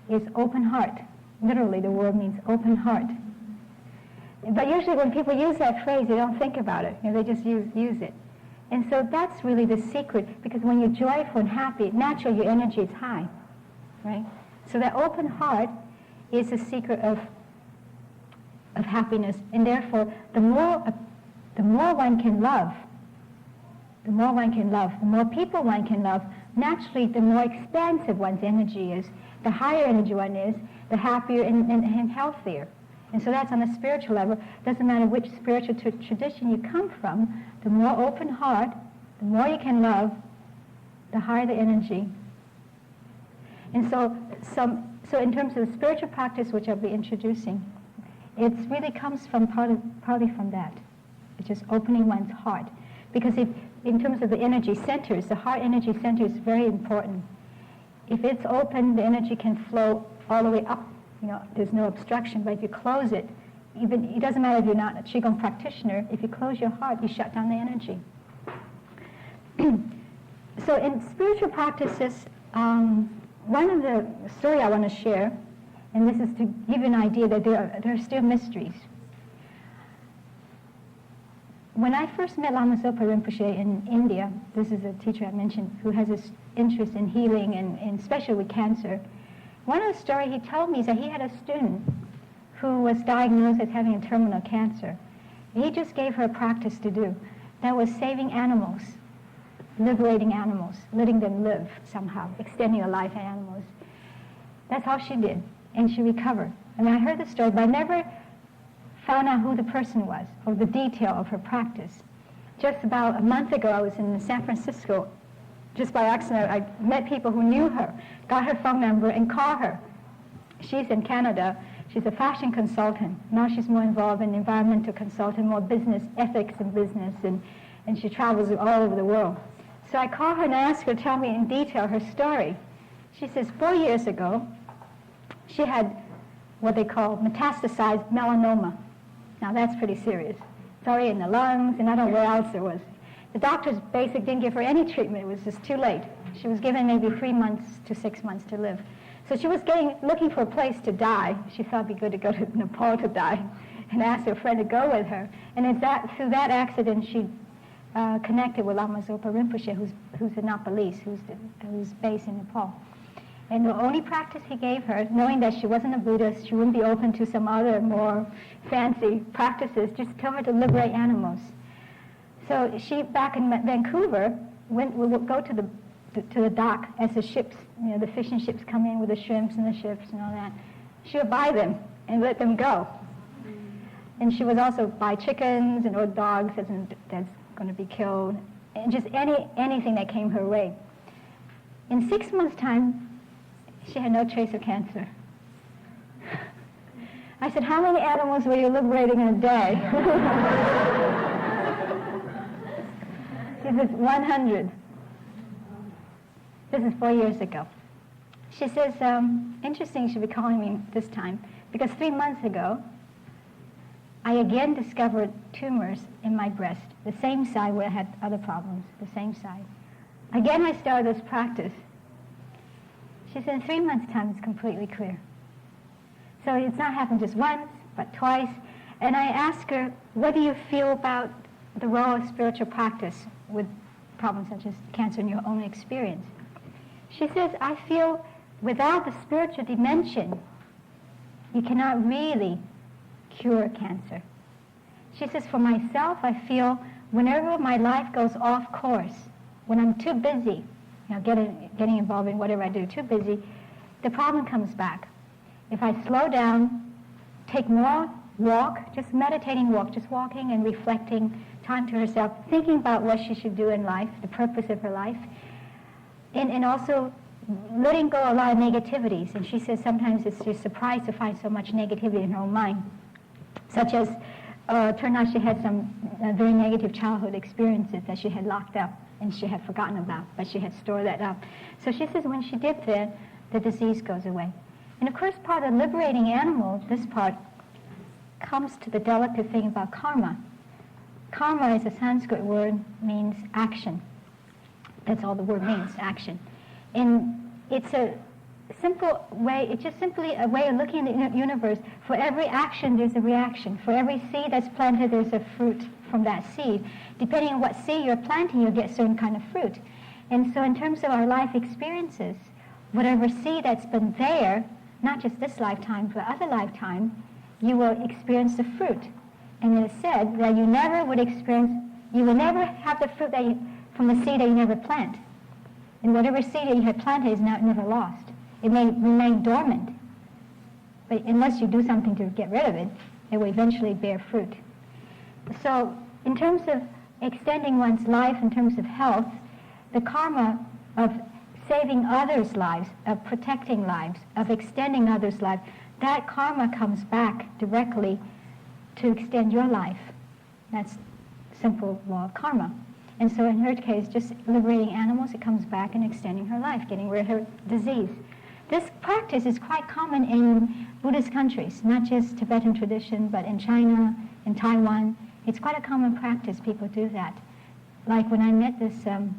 is open heart. Literally, the word means open heart. But usually when people use that phrase, they don't think about it. They just use it. And so that's really the secret, because when you're joyful and happy, naturally your energy is high, right? So that open heart is the secret of happiness. And therefore, the more one can love, the more people one can love, naturally the more expansive one's energy is, the higher energy one is, the happier and healthier. And so that's on a spiritual level. Doesn't matter which spiritual tradition you come from, the more open heart, the more you can love, the higher the energy. And so in terms of the spiritual practice which I'll be introducing, it really comes from partly from that. It's just opening one's heart. Because in terms of the energy centers, the heart energy center is very important. If it's open, the energy can flow all the way up. There's no obstruction. But if you close it, it doesn't matter if you're not a Qigong practitioner, if you close your heart, you shut down the energy. So in spiritual practices, one of the story I want to share, and this is to give you an idea that there are still mysteries. When I first met Lama Zopa Rinpoche in India, this is a teacher I mentioned who has this interest in healing and especially with cancer. One of the stories he told me is that he had a student who was diagnosed as having a terminal cancer. He just gave her a practice to do. That was saving animals. liberating animals, letting them live somehow, extending the life of animals. That's all she did, and she recovered. I mean, I heard the story, but I never found out who the person was or the detail of her practice. Just about a month ago, I was in San Francisco. Just by accident, I met people who knew her, got her phone number, and called her. She's in Canada. She's a fashion consultant. Now she's more involved in environmental consulting, more business, ethics and business, and she travels all over the world. So I called her and asked her to tell me in detail her story. She says 4 years ago, she had what they call metastasized melanoma. Now that's pretty serious. It's already in the lungs, and I don't know where else it was. The doctors basically didn't give her any treatment. It was just too late. She was given maybe 3 months to 6 months to live. So she was looking for a place to die. She thought it'd be good to go to Nepal to die, and asked her friend to go with her. And through that accident, she connected with Lama Zopa Rinpoche, who's a Nepalese, who's based in Nepal. And the only practice he gave her, knowing that she wasn't a Buddhist, she wouldn't be open to some other more fancy practices, just told her to liberate animals. So she, back in Vancouver, would go to the dock as the ships, the fishing ships come in with the shrimps and the ships and all that. She would buy them and let them go. And she would also buy chickens and or dogs that's going to be killed, and just anything that came her way. In 6 months' time, she had no trace of cancer. I said, how many animals were you liberating in a day? She says, 100. This is 4 years ago. She says, interesting she be calling me this time, because 3 months ago, I again discovered tumors in my breast, the same side where I had other problems, the same side. Again, I started this practice. She said, in 3 months' time, it's completely clear. So it's not happened just once, but twice. And I asked her, what do you feel about the role of spiritual practice with problems such as cancer in your own experience? She says, I feel without the spiritual dimension, you cannot really cure cancer. She says, for myself, I feel whenever my life goes off course, when I'm too busy, getting involved in whatever I do, too busy, the problem comes back. If I slow down, take more walk, just meditating walk, just walking and reflecting, time to herself, thinking about what she should do in life, the purpose of her life, and also letting go a lot of negativities. And she says sometimes she's surprised to find so much negativity in her own mind, such as turned out she had some very negative childhood experiences that she had locked up and she had forgotten about, but she had stored that up. So she says when she did that, the disease goes away. And of course, part of liberating animals, this part, comes to the delicate thing about karma. Karma is a Sanskrit word, means action. That's all the word means, action. And it's a simple way, it's just simply a way of looking at the universe. For every action, there's a reaction. For every seed that's planted, there's a fruit from that seed. Depending on what seed you're planting, you'll get a certain kind of fruit. And so in terms of our life experiences, whatever seed that's been there, not just this lifetime, but other lifetime, you will experience the fruit. And it is said that you will never have the fruit from the seed that you never plant. And whatever seed that you had planted is now never lost. It may remain dormant, but unless you do something to get rid of it, it will eventually bear fruit. So in terms of extending one's life, in terms of health, the karma of saving others' lives, of protecting lives, of extending others' lives, that karma comes back directly to extend your life. That's simple law of karma. And so in her case, just liberating animals, it comes back and extending her life, getting rid of her disease. This practice is quite common in Buddhist countries, not just Tibetan tradition, but in China, in Taiwan. It's quite a common practice, people do that. Like when I met this former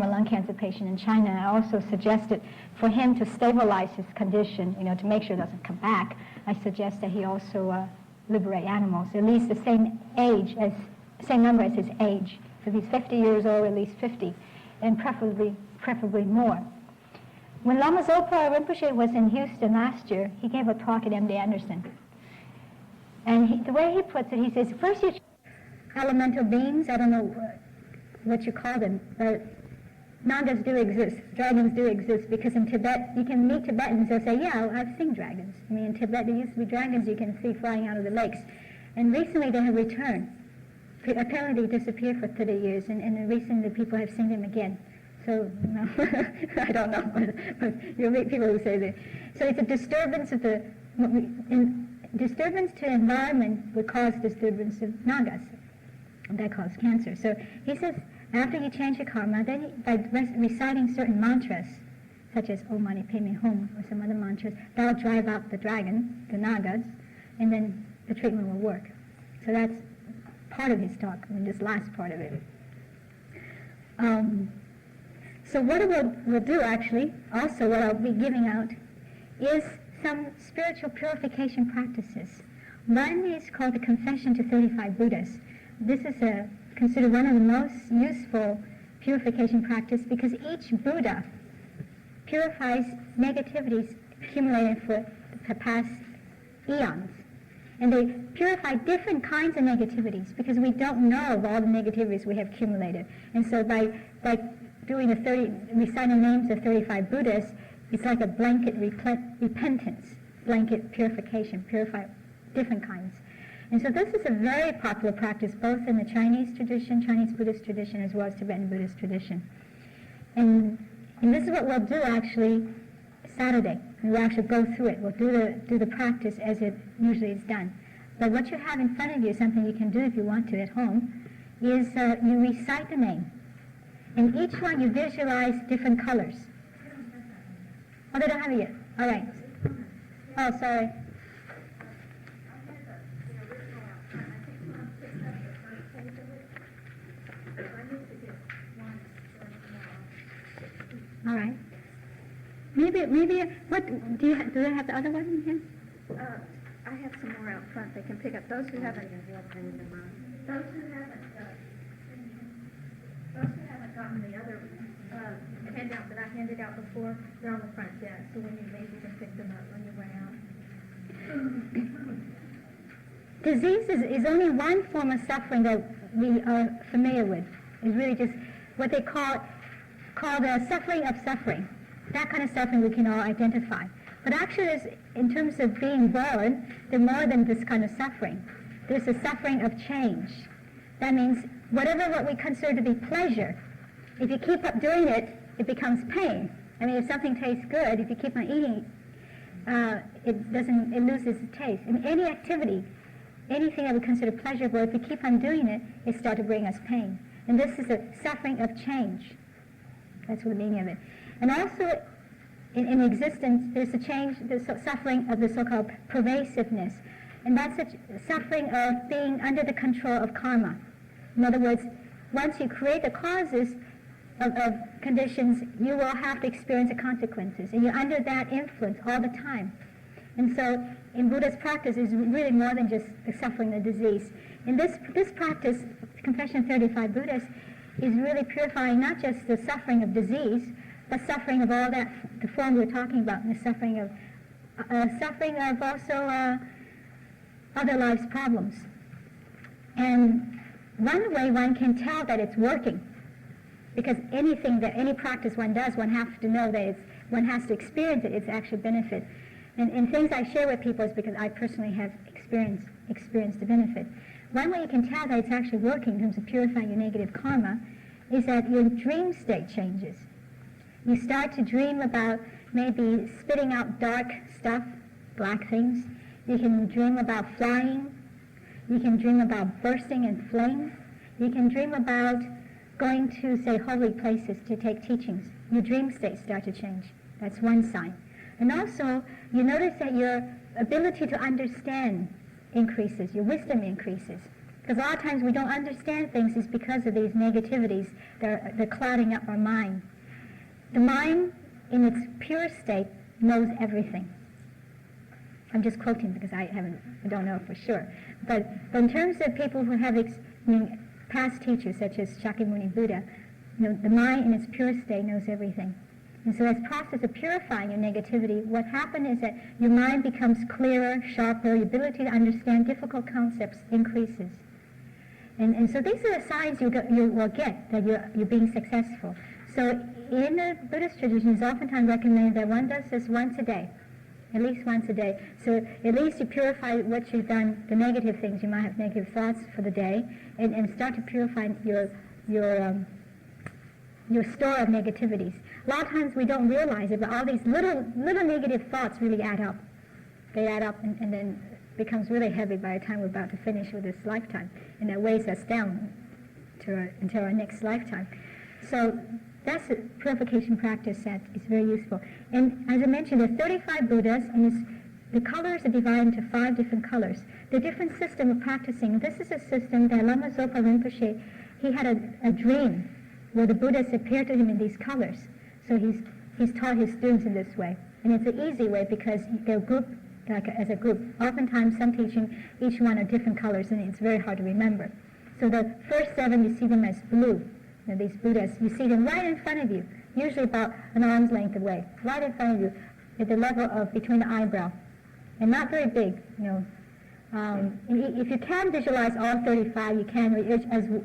lung cancer patient in China, I also suggested for him to stabilize his condition, to make sure it doesn't come back, I suggest that he also liberate animals, at least the same number as his age. If he's 50 years old, at least 50, and preferably more. When Lama Zopa Rinpoche was in Houston last year, he gave a talk at MD Anderson. And the way he puts it, he says, first you elemental beings, I don't know what you call them. Nagas do exist, dragons do exist, because in Tibet, you can meet Tibetans, they'll say, yeah, I've seen dragons. I mean, in Tibet, there used to be dragons you can see flying out of the lakes. And recently they have returned. Apparently they disappeared for 30 years, and recently people have seen them again. So, no, I don't know, but you'll meet people who say that. So it's a disturbance of disturbance to the environment would cause disturbance of Nagas, and that causes cancer. So he says, after you change your karma, then by reciting certain mantras, such as Om Mani Padme Hum or some other mantras, that'll drive out the dragon, the Nagas, and then the treatment will work. So that's part of his talk, I mean, this last part of it. So what we'll do actually, also what I'll be giving out, is some spiritual purification practices. One is called the Confession to 35 Buddhas. This is considered one of the most useful purification practice because each Buddha purifies negativities accumulated for the past eons. And they purify different kinds of negativities because we don't know of all the negativities we have accumulated. And so by doing reciting names of 35 Buddhas, it's like a blanket repentance, blanket purification, purify different kinds. And so this is a very popular practice both in the Chinese tradition, Chinese Buddhist tradition, as well as Tibetan Buddhist tradition. And this is what we'll do actually Saturday. We'll actually go through it. We'll do the practice as it usually is done. But what you have in front of you, something you can do if you want to at home, is you recite the name. And each one you visualize different colors. Oh, they don't have it yet. All right. Oh, sorry. All right. Maybe. What do they have the other one in here? I have some more out front. They can pick up those who haven't. Those who haven't gotten the other handout that I handed out before, they're on the front desk. So when you leave, you can pick them up when you run out. Disease is only one form of suffering that we are familiar with. It's really just what they call the suffering of suffering. That kind of suffering we can all identify. But actually, in terms of being born, there's more than this kind of suffering. There's a suffering of change. That means what we consider to be pleasure, if you keep up doing it, it becomes pain. I mean, if something tastes good, if you keep on eating, it loses its taste. And any activity, anything that we consider pleasurable, if we keep on doing it, it starts to bring us pain. And this is a suffering of change. That's what the meaning of it. And also, in existence, there's a change, there's suffering of the so-called pervasiveness. And that's a suffering of being under the control of karma. In other words, once you create the causes of conditions, you will have to experience the consequences. And you're under that influence all the time. And so, in Buddha's practice, it's really more than just the suffering of disease. In this practice, Confession of 35 Buddhas, is really purifying not just the suffering of disease, but suffering of all that, the form we're talking about, and the suffering of also other life's problems. And one way one can tell that it's working, because any practice one does, one has to know that one has to experience it, it's actually benefit. And things I share with people is because I personally have experienced the benefit. One way you can tell that it's actually working in terms of purifying your negative karma is that your dream state changes. You start to dream about maybe spitting out dark stuff, black things. You can dream about flying. You can dream about bursting in flames. You can dream about going to, say, holy places to take teachings. Your dream states start to change. That's one sign. And also, you notice that your ability to understand increases, your wisdom increases. Because a lot of times we don't understand things is because of these negativities that are clouding up our mind. The mind, in its pure state, knows everything. I'm just quoting because I don't know for sure. But in terms of people who have past teachers, such as Shakyamuni Buddha, the mind in its pure state knows everything. And so as process of purifying your negativity, what happens is that your mind becomes clearer, sharper, your ability to understand difficult concepts increases. And so these are the signs you will get that you're being successful. So in the Buddhist tradition, it's oftentimes recommended that one does this once a day, at least once a day. So at least you purify what you've done, the negative things. You might have negative thoughts for the day, and start to purify your store of negativities. A lot of times we don't realize it, but all these little negative thoughts really add up. They add up and then becomes really heavy by the time we're about to finish with this lifetime, and that weighs us down until our next lifetime. So that's a purification practice that is very useful. And as I mentioned, there are 35 Buddhas, and the colors are divided into 5 different colors. The different system of practicing. This is a system that Lama Zopa Rinpoche, he had a dream where the Buddhas appeared to him in these colors. So he's taught his students in this way. And it's an easy way because they're grouped as a group. Oftentimes some teaching, each one are different colors, and it's very hard to remember. So the first 7, you see them as blue. Now, these Buddhas, you see them right in front of you, usually about an arm's length away, right in front of you, at the level of between the eyebrow, and not very big, you know. If you can visualize all 35, you can,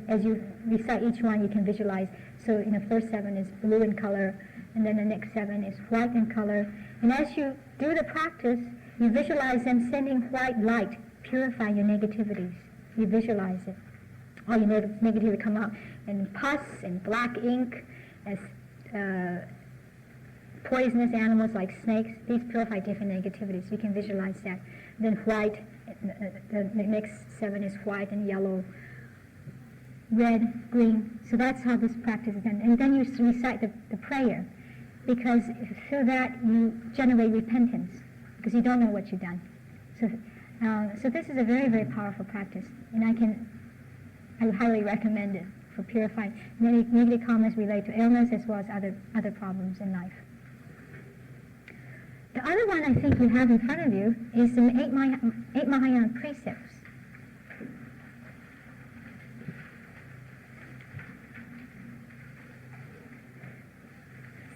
as you recite each one, you can visualize. So in the first 7 is blue in color, and then the next 7 is white in color. And as you do the practice, you visualize them sending white light, purifying your negativities. You visualize it. All your negativity come out. And pus and black ink as poisonous animals like snakes. These purify different negativities. You can visualize that. Then white, the next 7 is white and yellow, red, green. So that's how this practice is done. And then you recite the prayer, because through that you generate repentance, because you don't know what you've done. So this is a very, very powerful practice, and I would highly recommend it for purifying negative comments related to illness as well as other problems in life. The other one I think you have in front of you is the 8 Mahayana precepts.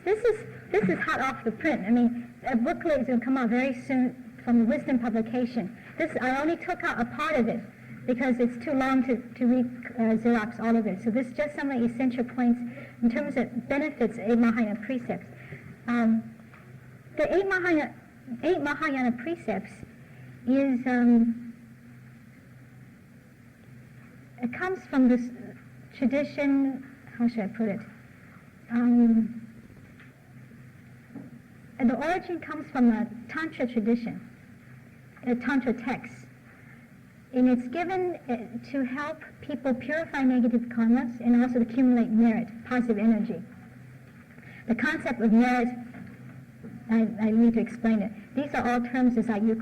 This is hot off the print. I mean, a booklet is going to come out very soon from the Wisdom publication. I only took out a part of it because it's too long to read Xerox all of it. So this is just some of the essential points in terms of benefits of 8 Mahayana precepts. The 8 Mahayana precepts is, it comes from this tradition, how should I put it? And the origin comes from a Tantra tradition, a Tantra text. And it's given to help people purify negative karmas and also accumulate merit, positive energy. The concept of merit, I need to explain it. These are all terms as like you're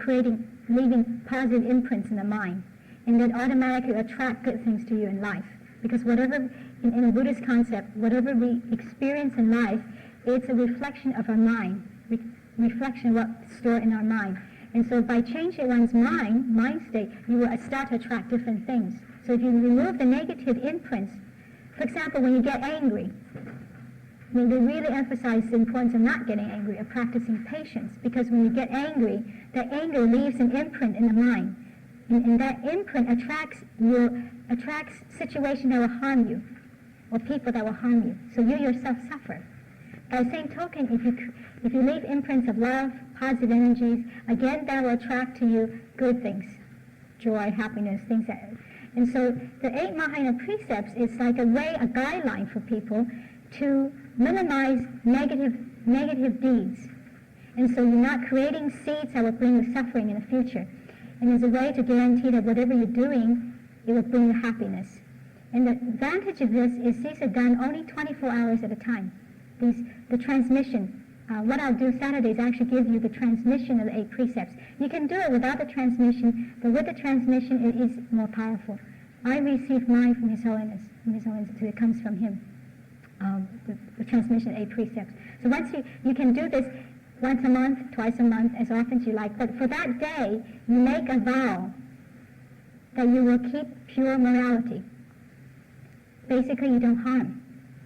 leaving positive imprints in the mind, and that automatically attract good things to you in life. Because whatever, in a Buddhist concept, whatever we experience in life, it's a reflection of our mind, reflection of what's stored in our mind. And so by changing one's mind state, you will start to attract different things. So if you remove the negative imprints, for example, when you get angry, they really emphasize the importance of not getting angry, of practicing patience, because when you get angry, that anger leaves an imprint in the mind. And that imprint attracts situations that will harm you, or people that will harm you. So you yourself suffer. By the same token, if you leave imprints of love, positive energies, again, that will attract to you good things, joy, happiness, things that. And so the 8 Mahayana precepts is like a guideline for people to minimize negative deeds. And so you're not creating seeds that will bring you suffering in the future. And there's a way to guarantee that whatever you're doing, it will bring you happiness. And the advantage of this is these are done only 24 hours at a time. The transmission, what I'll do Saturday is actually give you the transmission of the 8 precepts. You can do it without the transmission, but with the transmission it is more powerful. I received mine from His Holiness, so it comes from him, the transmission of 8 precepts. So once you can do this once a month, twice a month, as often as you like, but for that day, you make a vow that you will keep pure morality. Basically, you don't harm.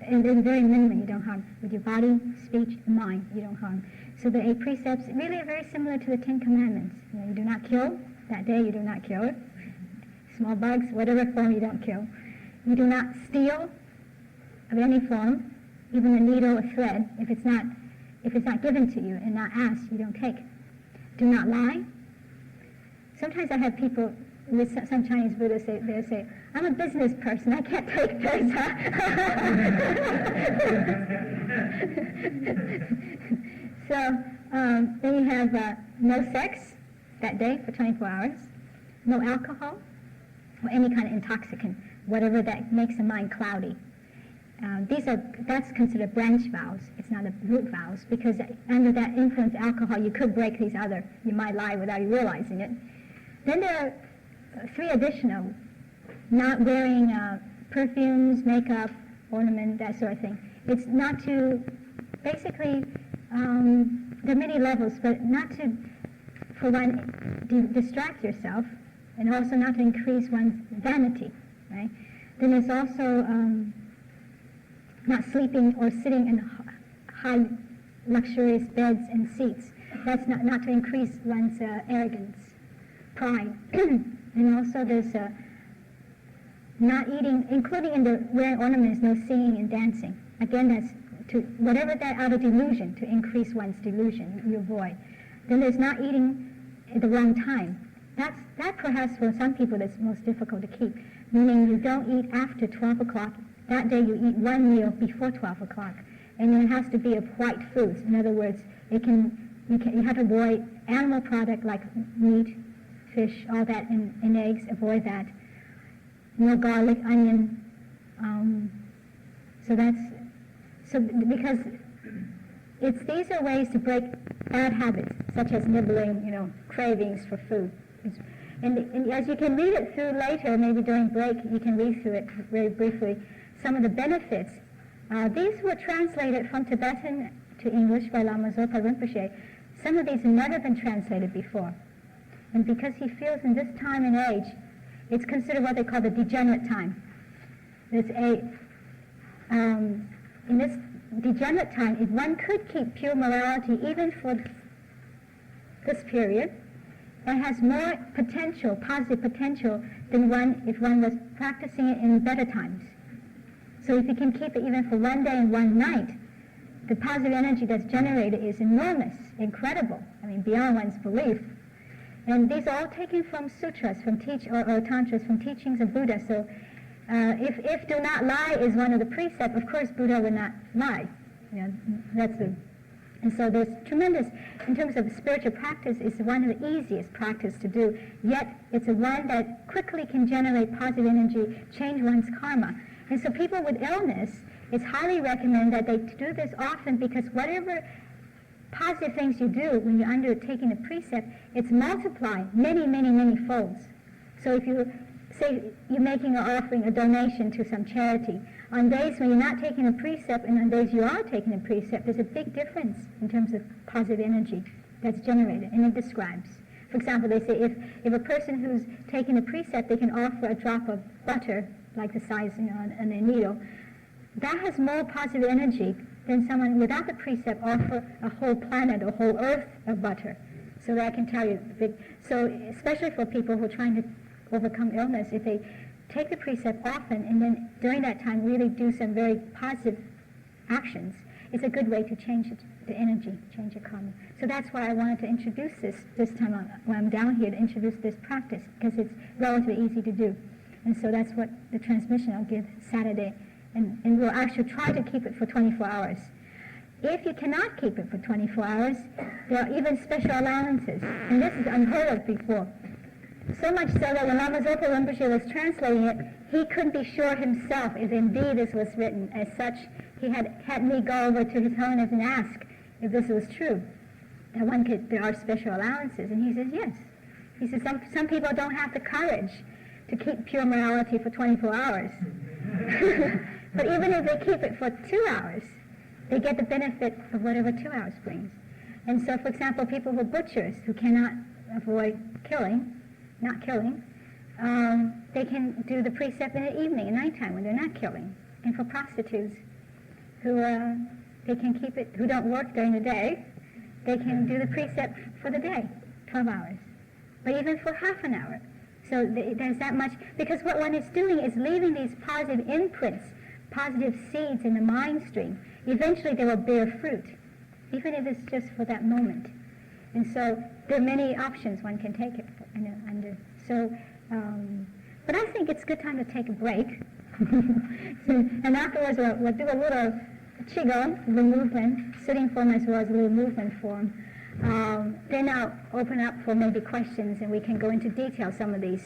And then very minimum, you don't harm. With your body, speech, and mind, you don't harm. So the 8 precepts really are very similar to the 10 Commandments. You do not kill. That day, you do not kill. small bugs, whatever form you don't kill. You do not steal of any form, even a needle or thread. If it's not given to you and not asked, you don't take. Do not lie. Sometimes I have people with some Chinese Buddhists say, I'm a business person, I can't take this. So then you have no sex that day for 24 hours, no alcohol, or any kind of intoxicant, whatever that makes the mind cloudy. That's considered branch vows. It's not a root vows, because under that influence of alcohol, you could break these other. You might lie without you realizing it. Then there are 3 additional: not wearing perfumes, makeup, ornament, that sort of thing. It's not to, basically, there are many levels, but not to, for one, distract yourself, and also not to increase one's vanity, right? Then there's also not sleeping or sitting in high, luxurious beds and seats. That's not to increase one's arrogance, pride. And also there's not eating, including in the wearing ornaments, no singing and dancing. Again, that's to, whatever that out of delusion, to increase one's delusion, you avoid. Then there's not eating at the wrong time. That perhaps for some people that's most difficult to keep, meaning you don't eat after 12 o'clock. That day you eat one meal before 12 o'clock. And then it has to be of white foods. In other words, you have to avoid animal product like meat, fish, all that, and eggs, avoid that. No garlic, onion. Because these are ways to break bad habits, such as nibbling, cravings for food. And as you can read it through later, maybe during break, you can read through it very briefly, some of the benefits. These were translated from Tibetan to English by Lama Zopa Rinpoche. Some of these have never been translated before. And because he feels in this time and age, it's considered what they call the degenerate time. In this degenerate time, if one could keep pure morality even for this period, it has more potential, positive potential, than if one was practicing it in better times. So if you can keep it even for one day and one night, the positive energy that's generated is enormous, incredible, beyond one's belief. And these are all taken from sutras, or tantras, from teachings of Buddha. So if do not lie is one of the precepts, of course Buddha would not lie. And so there's tremendous, in terms of spiritual practice, it's one of the easiest practice to do, yet it's one that quickly can generate positive energy, change one's karma. And so people with illness, it's highly recommended that they do this often, because whatever positive things you do when you're undertaking a precept, it's multiplied many, many, many folds. So if you say you're making an offering, a donation to some charity, on days when you're not taking a precept and on days you are taking a precept, there's a big difference in terms of positive energy that's generated, and it describes. For example, they say if a person who's taking a precept, they can offer a drop of butter, like the size on a needle, that has more positive energy than someone without the precept offer a whole planet or whole earth of butter. So that I can tell you, so especially for people who are trying to overcome illness, if they take the precept often and then during that time really do some very positive actions, it's a good way to change the energy, change your karma. So that's why I wanted to introduce this time when I'm down here, to introduce this practice, because it's relatively easy to do. And so that's what the transmission I'll give Saturday. And we'll actually try to keep it for 24 hours. If you cannot keep it for 24 hours, there are even special allowances. And this is unheard of before. So much so that when Lama Zopa Rinpoche was translating it, he couldn't be sure himself if indeed this was written. As such, he had me go over to His Holiness and ask if this was true. That there are special allowances. And he says, yes. He says, some people don't have the courage to keep pure morality for 24 hours. But even if they keep it for 2 hours, they get the benefit of whatever 2 hours brings. And so, for example, people who are butchers, who cannot avoid not killing, they can do the precept in the evening, at nighttime, when they're not killing. And for prostitutes who they can keep it, who don't work during the day, they can do the precept for the day, 12 hours. But even for half an hour. So So there's that much, because what one is doing is leaving these positive imprints, positive seeds in the mind stream. Eventually they will bear fruit, even if it's just for that moment. And so there are many options one can take it under. So, but I think it's a good time to take a break. And afterwards we'll do a little Qigong, the movement, sitting form as well as a little movement form. Then I'll open up for maybe questions, and we can go into detail some of these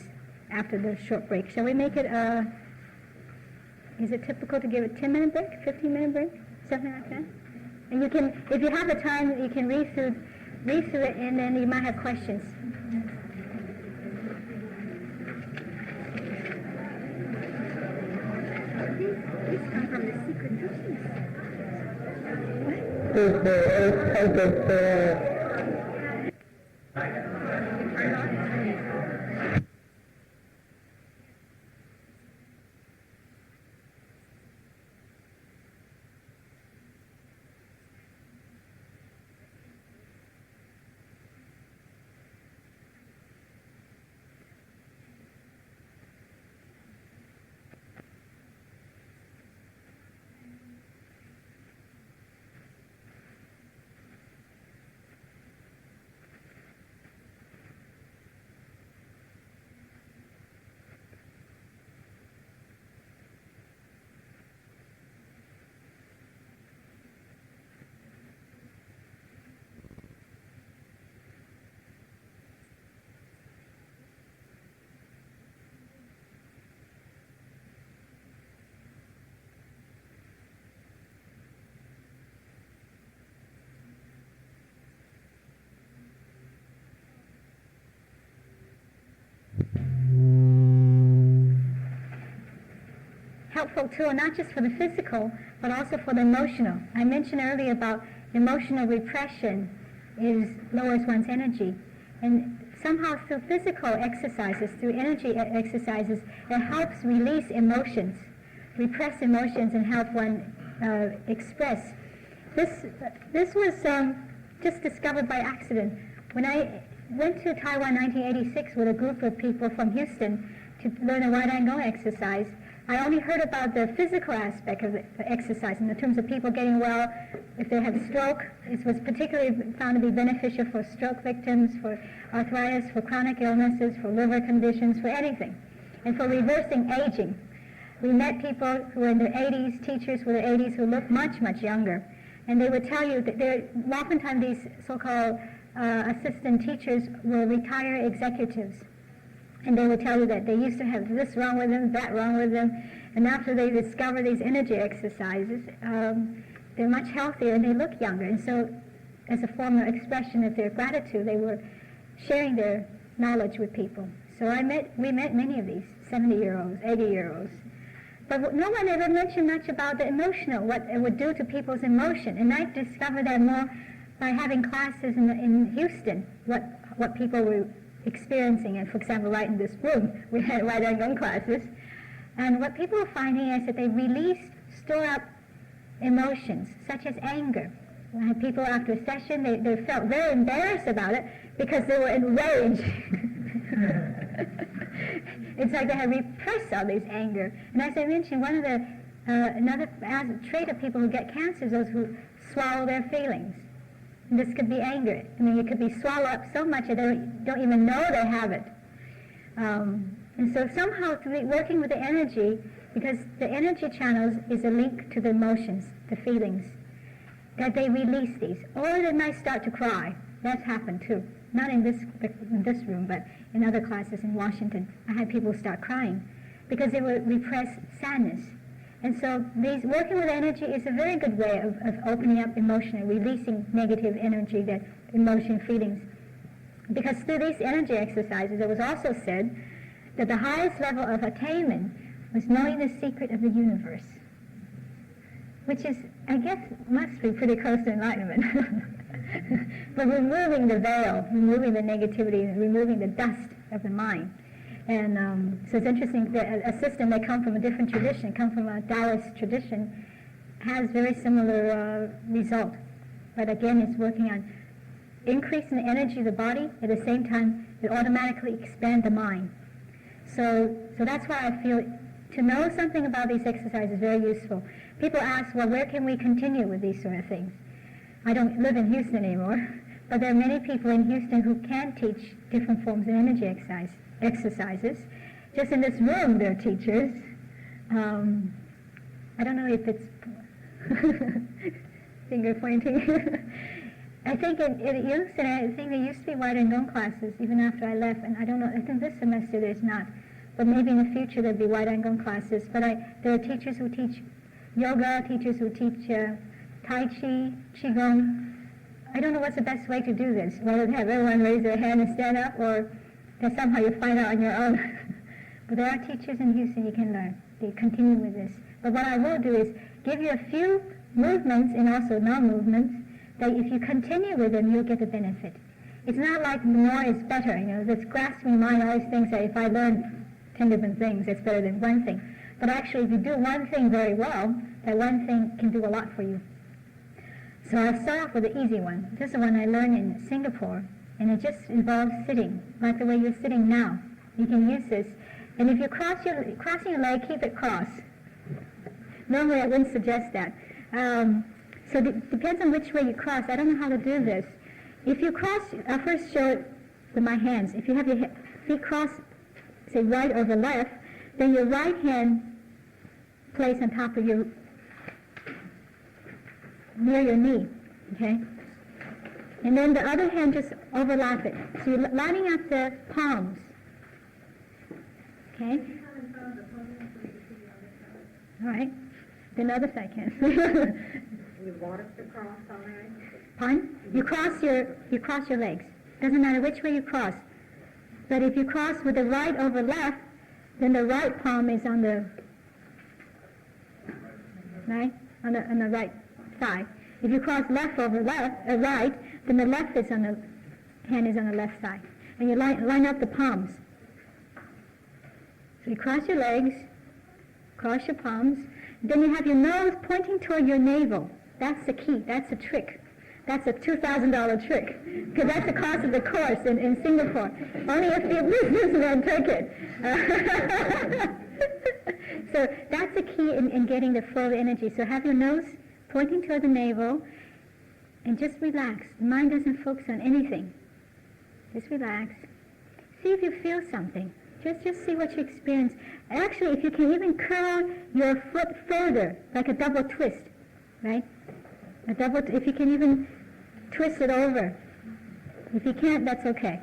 after the short break. Shall we make it is it typical to give a 10-minute break, 15-minute break, something like that? And you can, if you have the time, you can read through it, and then you might have questions. These come from the secret teachings. Helpful tool, not just for the physical, but also for the emotional. I mentioned earlier about emotional repression lowers one's energy. And somehow through physical exercises, through energy exercises, it helps release emotions, repress emotions, and help one express. This was just discovered by accident. When I went to Taiwan in 1986 with a group of people from Houston to learn a right angle exercise, I only heard about the physical aspect of the exercise in terms of people getting well if they had stroke. It was particularly found to be beneficial for stroke victims, for arthritis, for chronic illnesses, for liver conditions, for anything, and for reversing aging. We met people who were in their 80s, teachers who were in their 80s who looked much, much younger. And they would tell you that oftentimes these so-called assistant teachers were retired executives. And they would tell you that they used to have this wrong with them, that wrong with them. And after they discover these energy exercises, they're much healthier and they look younger. And so as a form of expression of their gratitude, they were sharing their knowledge with people. So we met many of these 70-year-olds, 80-year-olds. But no one ever mentioned much about the emotional, what it would do to people's emotion. And I discovered that more by having classes in Houston, what people were experiencing. And for example, right in this room, we had right angle classes. And what people were finding is that they released, store up emotions, such as anger. I had people after a session, they felt very embarrassed about it because they were enraged. It's like they had repressed all this anger. And as I mentioned, one of the another trait of people who get cancer is those who swallow their feelings. And this could be anger. I mean, it could be swallowed up so much that they don't even know they have it. And so somehow through working with the energy, because the energy channels is a link to the emotions, the feelings, that they release these. Or they might start to cry. That's happened too. Not in this room, but in other classes in Washington. I had people start crying because they would repress sadness. And so working with energy is a very good way of opening up emotion and releasing negative energy, that emotion, feelings. Because through these energy exercises, it was also said that the highest level of attainment was knowing the secret of the universe, which is, I guess, must be pretty close to enlightenment. But removing the veil, removing the negativity, removing the dust of the mind. And so it's interesting that a system that comes from a different tradition, come from a Taoist tradition, has very similar result. But again, it's working on increasing the energy of the body. At the same time, it automatically expands the mind. So that's why I feel to know something about these exercises is very useful. People ask, well, where can we continue with these sort of things? I don't live in Houston anymore, but there are many people in Houston who can teach different forms of energy exercises. Just in this room, there are teachers. I don't know if it's finger pointing. I think in Houston, I think there used to be White and Gong classes even after I left, and I don't know, I think this semester there's not. But maybe in the future there'll be White and Gong classes. But there are teachers who teach yoga, teachers who teach Tai Chi, Qigong. I don't know what's the best way to do this, whether to have everyone raise their hand and stand up, or that somehow you find out on your own. But there are teachers in Houston you can learn. They continue with this. But what I will do is give you a few movements and also non-movements that if you continue with them, you'll get the benefit. It's not like more is better. You know, this grasping mind always thinks that if I learn 10 different things, it's better than one thing. But actually, if you do one thing very well, that one thing can do a lot for you. So I'll start off with the easy one. This is the one I learned in Singapore, and it just involves sitting, like the way you're sitting now. You can use this. And if you're crossing your leg, keep it crossed. Normally I wouldn't suggest that. So it depends on which way you cross. I don't know how to do this. If you cross, I'll first show it with my hands. If you have your feet crossed, say right over left, then your right hand placed on top of your, near your knee, okay? And then the other hand just overlap it. So you're lining up the palms, okay? All right. The other side can. You want us to cross already? Pardon? You cross your legs. Doesn't matter which way you cross. But if you cross with the right over left, then the right palm is on the right side. If you cross left over right, then the left is on the hand is on the left side, and you line up the palms. So you cross your legs, cross your palms. Then you have your nose pointing toward your navel. That's the key. That's the trick. That's a $2,000 trick, because that's the cost of the course in Singapore. Only a few businessmen took it. So that's the key in getting the flow of energy. So have your nose pointing toward the navel, and just relax. The mind doesn't focus on anything. Just relax. See if you feel something. Just see what you experience. Actually, if you can even curl your foot further, like a double twist, right? If you can even twist it over. If you can't, that's okay.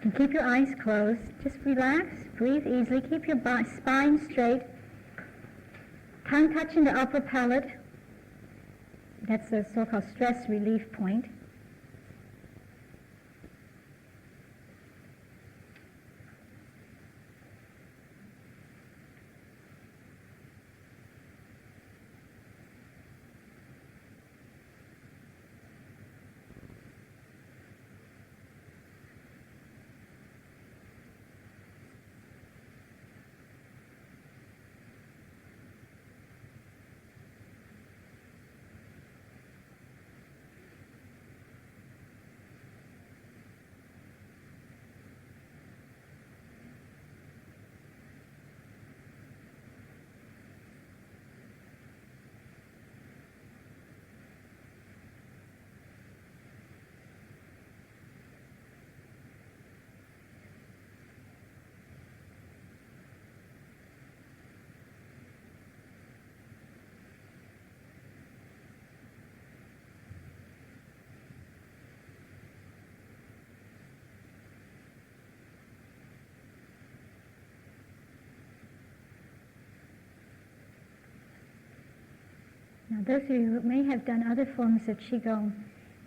And keep your eyes closed. Just relax, breathe easily, keep your spine straight. Tongue touching the upper palate. That's the so-called stress relief point. Now, those of you who may have done other forms of Qigong,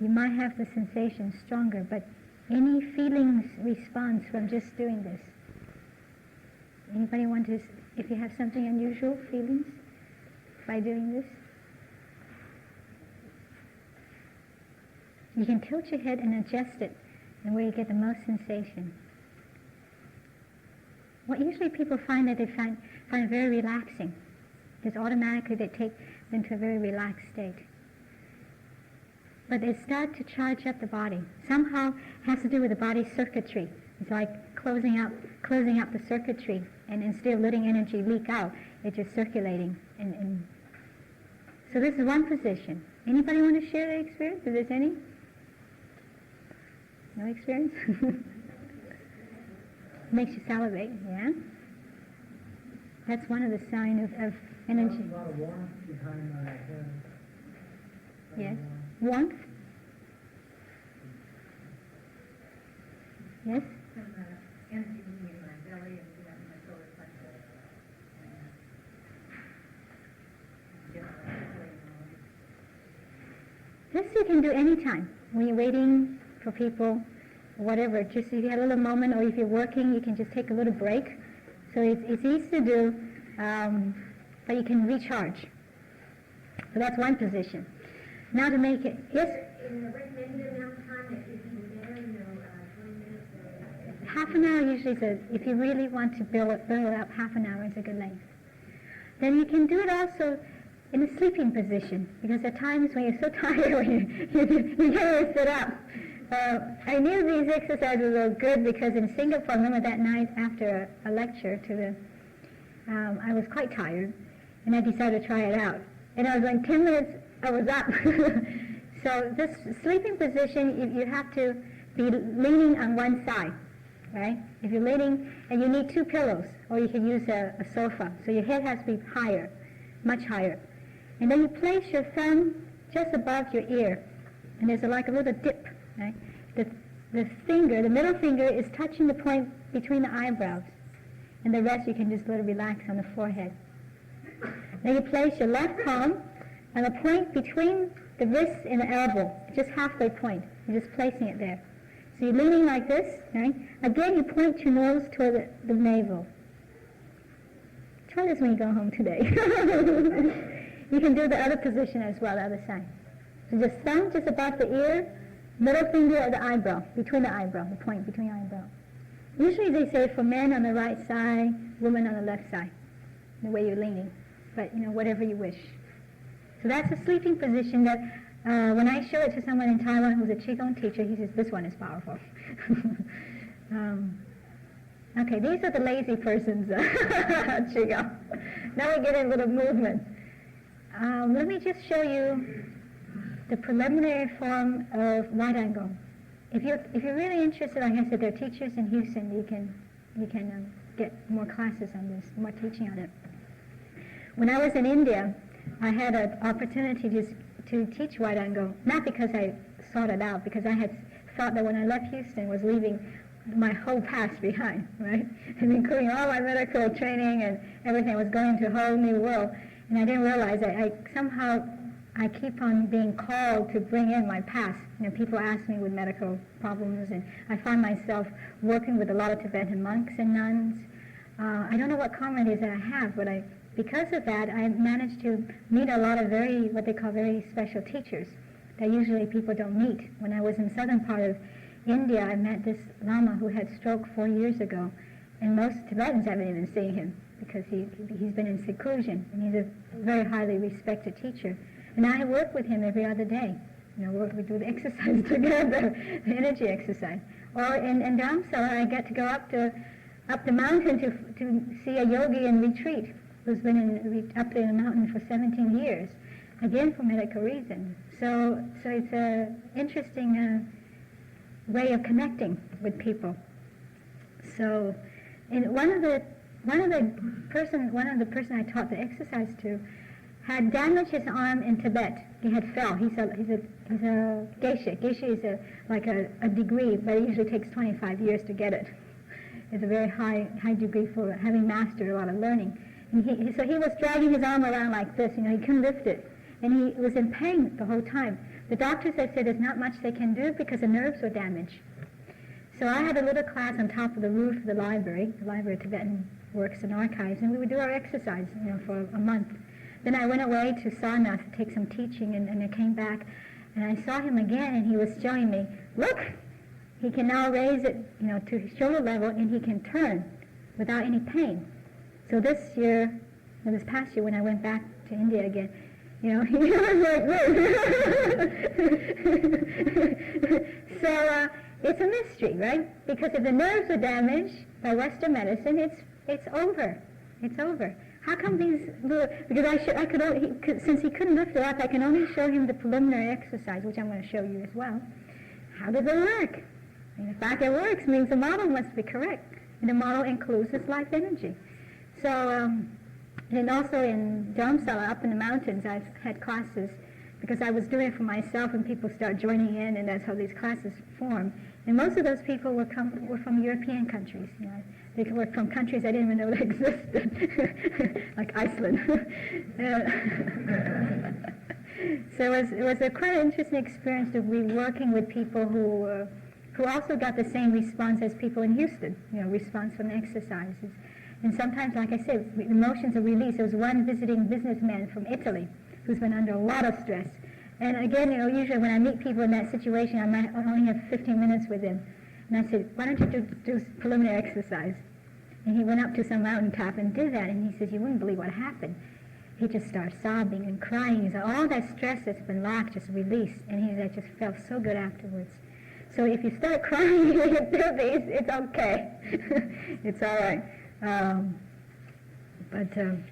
you might have the sensation stronger, but any feelings response from just doing this? Anybody want to, if you have something unusual, feelings by doing this? You can tilt your head and adjust it and where you get the most sensation. What usually people find that they find it very relaxing. Because automatically they take them to a very relaxed state. but they start to charge up the body. Somehow has to do with the body circuitry. It's like closing out the circuitry, and instead of letting energy leak out, it's just circulating. And so this is one position. Anybody want to share their experience? Is there any? No experience? Makes you salivate, yeah? That's one of the signs of energy. A lot of warmth behind my head. Yes. Warmth? Yes? Some energy moving in my belly and my solar plexus. This you can do anytime. When you're waiting for people, whatever. Just if you have a little moment, or if you're working, you can just take a little break. So it's easy to do, but you can recharge. So that's one position. Now to make it, yes? In the recommended amount of time that if you were there, 20 minutes or... Half an hour usually is if you really want to build up, half an hour is a good length. Then you can do it also in a sleeping position, because at times when you're so tired, when you can't really sit up. I knew these exercises were good because in Singapore, I remember that night after a lecture I was quite tired, and I decided to try it out. And I was like 10 minutes, I was up. So this sleeping position, you have to be leaning on one side, right? If you're leaning, and you need two pillows, or you can use a sofa. So your head has to be higher, much higher. And then you place your thumb just above your ear, and there's like a little dip, right? The middle finger is touching the point between the eyebrows, and the rest you can just let it relax on the forehead. Then you place your left palm on the point between the wrist and the elbow, just halfway point. You're just placing it there. So you're leaning like this, right? Again, you point your nose toward the navel. Try this when you go home today. You can do the other position as well, the other side. So just thumb just above the ear, middle finger at the eyebrow, between the eyebrow, the point between the eyebrow. Usually they say for men on the right side, women on the left side, the way you're leaning. But, whatever you wish. So that's a sleeping position that when I show it to someone in Taiwan who's a Qigong teacher, he says, this one is powerful. Okay, these are the lazy persons, Qigong. Now we get a little movement. Let me just show you the preliminary form of right angle. If you're really interested, like I said, there are teachers in Houston. You can get more classes on this, more teaching on it. When I was in India, I had an opportunity to teach right angle, not because I sought it out, because I had thought that when I left Houston, was leaving my whole past behind, right? And including all my medical training and everything. I was going to a whole new world. And I didn't realize that I keep on being called to bring in my past. People ask me with medical problems, and I find myself working with a lot of Tibetan monks and nuns. I don't know what karma it is that I have, but because of that, I managed to meet a lot of what they call very special teachers that usually people don't meet. When I was in southern part of India, I met this Lama who had stroke 4 years ago, and most Tibetans haven't even seen him because he's been in seclusion, and he's a very highly respected teacher. And I work with him every other day. We do the exercise together, the energy exercise. Or in Dharamsala, I get to go up the mountain to see a yogi in retreat who's been up there in the mountain for 17 years, again for medical reasons. So it's an interesting way of connecting with people. So, one of the person I taught the exercise to had damaged his arm in Tibet. He had fell. He's a geisha. Geisha is like a degree, but it usually takes 25 years to get it. It's a very high degree for having mastered a lot of learning. And so he was dragging his arm around like this. He couldn't lift it, and he was in pain the whole time. The doctors had said there's not much they can do because the nerves were damaged. So I had a little class on top of the roof of the Library of Tibetan Works and Archives, and we would do our exercise, for a month. Then I went away to Sarnath to take some teaching, and I came back, and I saw him again, and he was showing me, look, he can now raise it, to his shoulder level, and he can turn without any pain. So this past year, when I went back to India again, You know, so it's a mystery, right? Because if the nerves are damaged by Western medicine, it's over. It's over. How come these little? Because I could only, since he couldn't lift it up, I can only show him the preliminary exercise, which I'm going to show you as well. How does it work? And the fact it works means the model must be correct, and the model includes this life energy. So, and also in Dharamsala, up in the mountains, I've had classes because I was doing it for myself, and people start joining in, and that's how these classes form. And most of those people were from European countries. You know, they were from countries I didn't even know that existed, like Iceland. So it was a quite interesting experience to be working with people who also got the same response as people in Houston. You know, response from exercises. And sometimes, like I said, emotions are released. There was one visiting businessman from Italy who's been under a lot of stress. And again, you know, usually when I meet people in that situation, I only have 15 minutes with them. And I said, why don't you do preliminary exercise? And he went up to some mountaintop and did that. And he says, you wouldn't believe what happened. He just started sobbing and crying. He said, all that stress that's been locked just released. And he said, I just felt so good afterwards. So if you start crying when you do these, it's okay. It's all right. But you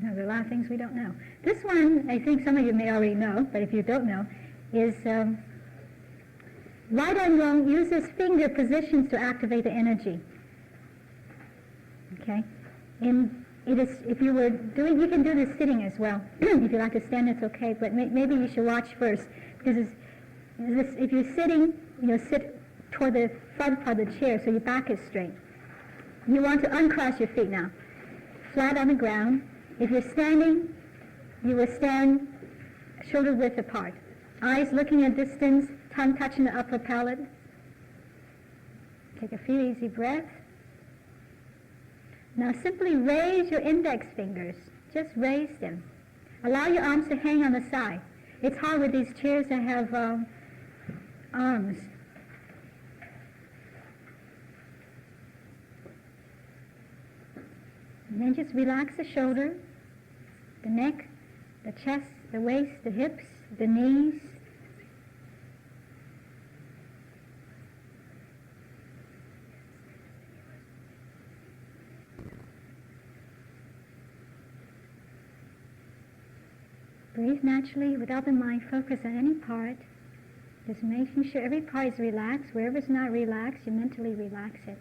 know, there are a lot of things we don't know. This one, I think some of you may already know, but if you don't know, is right and wrong uses finger positions to activate the energy. Okay? And it is, if you were doing, you can do this sitting as well. If you like to stand, it's okay, but maybe you should watch first, because if you're sitting, you know, sit toward the front part of the chair so your back is straight. You want to uncross your feet now, flat on the ground. If you're standing, you will stand shoulder width apart. Eyes looking at distance, tongue touching the upper palate. Take a few easy breaths. Now simply raise your index fingers. Just raise them. Allow your arms to hang on the side. It's hard with these chairs that have arms. And then just relax the shoulder, the neck, the chest, the waist, the hips, the knees. Breathe naturally without the mind focused on any part. Just making sure every part is relaxed. Wherever it's not relaxed, you mentally relax it.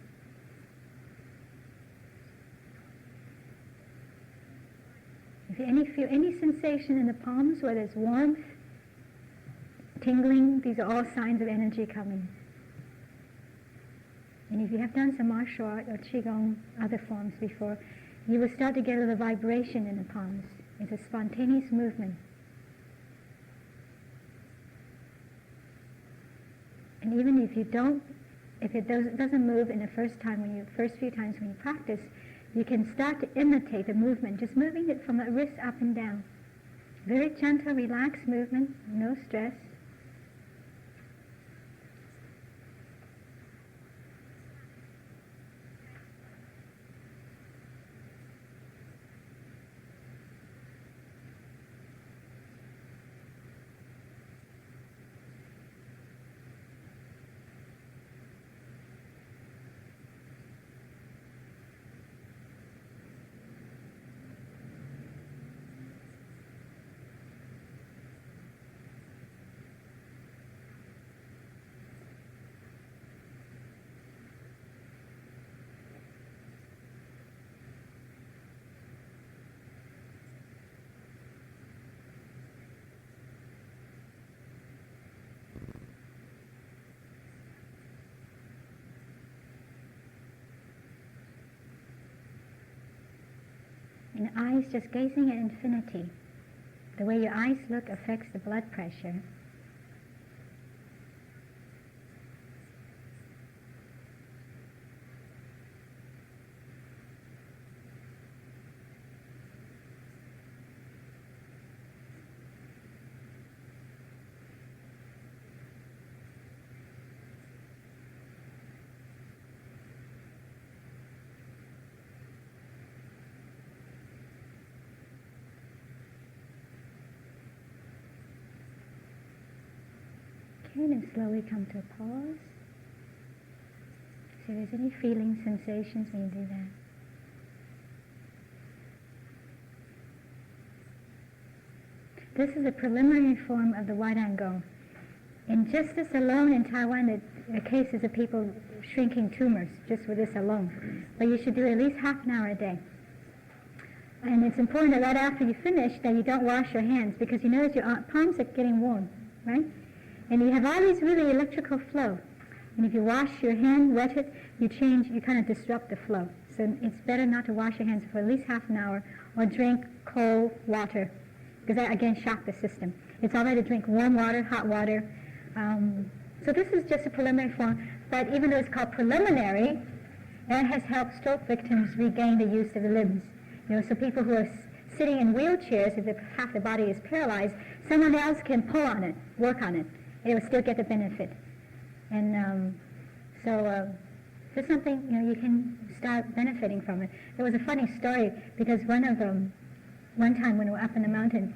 If you feel any sensation in the palms, whether it's warmth, tingling, these are all signs of energy coming. And if you have done some martial art or qigong, other forms before, you will start to get a little vibration in the palms. It's a spontaneous movement. And even if you don't, if it doesn't move in the first few times when you practice, you can start to imitate the movement, just moving it from the wrist up and down. Very gentle, relaxed movement, no stress. And eyes just gazing at infinity. The way your eyes look affects the blood pressure. Okay, then slowly come to a pause. See if there's any feelings, sensations when you do that. This is a preliminary form of the wide angle. In just this alone in Taiwan, the cases of people shrinking tumors, just with this alone. But you should do at least half an hour a day. And it's important that right after you finish that you don't wash your hands, because you notice your palms are getting warm, right? And you have all these really electrical flow. And if you wash your hand, wet it, you kind of disrupt the flow. So it's better not to wash your hands for at least half an hour, or drink cold water, because that again shocks the system. It's all right to drink warm water, hot water. So this is just a preliminary form, but even though it's called preliminary, it has helped stroke victims regain the use of the limbs. So people who are sitting in wheelchairs, if half the body is paralyzed, someone else can pull on it, work on it. It will still get the benefit. And so it's something, you can start benefiting from it. There was a funny story, because one time when we were up in the mountain,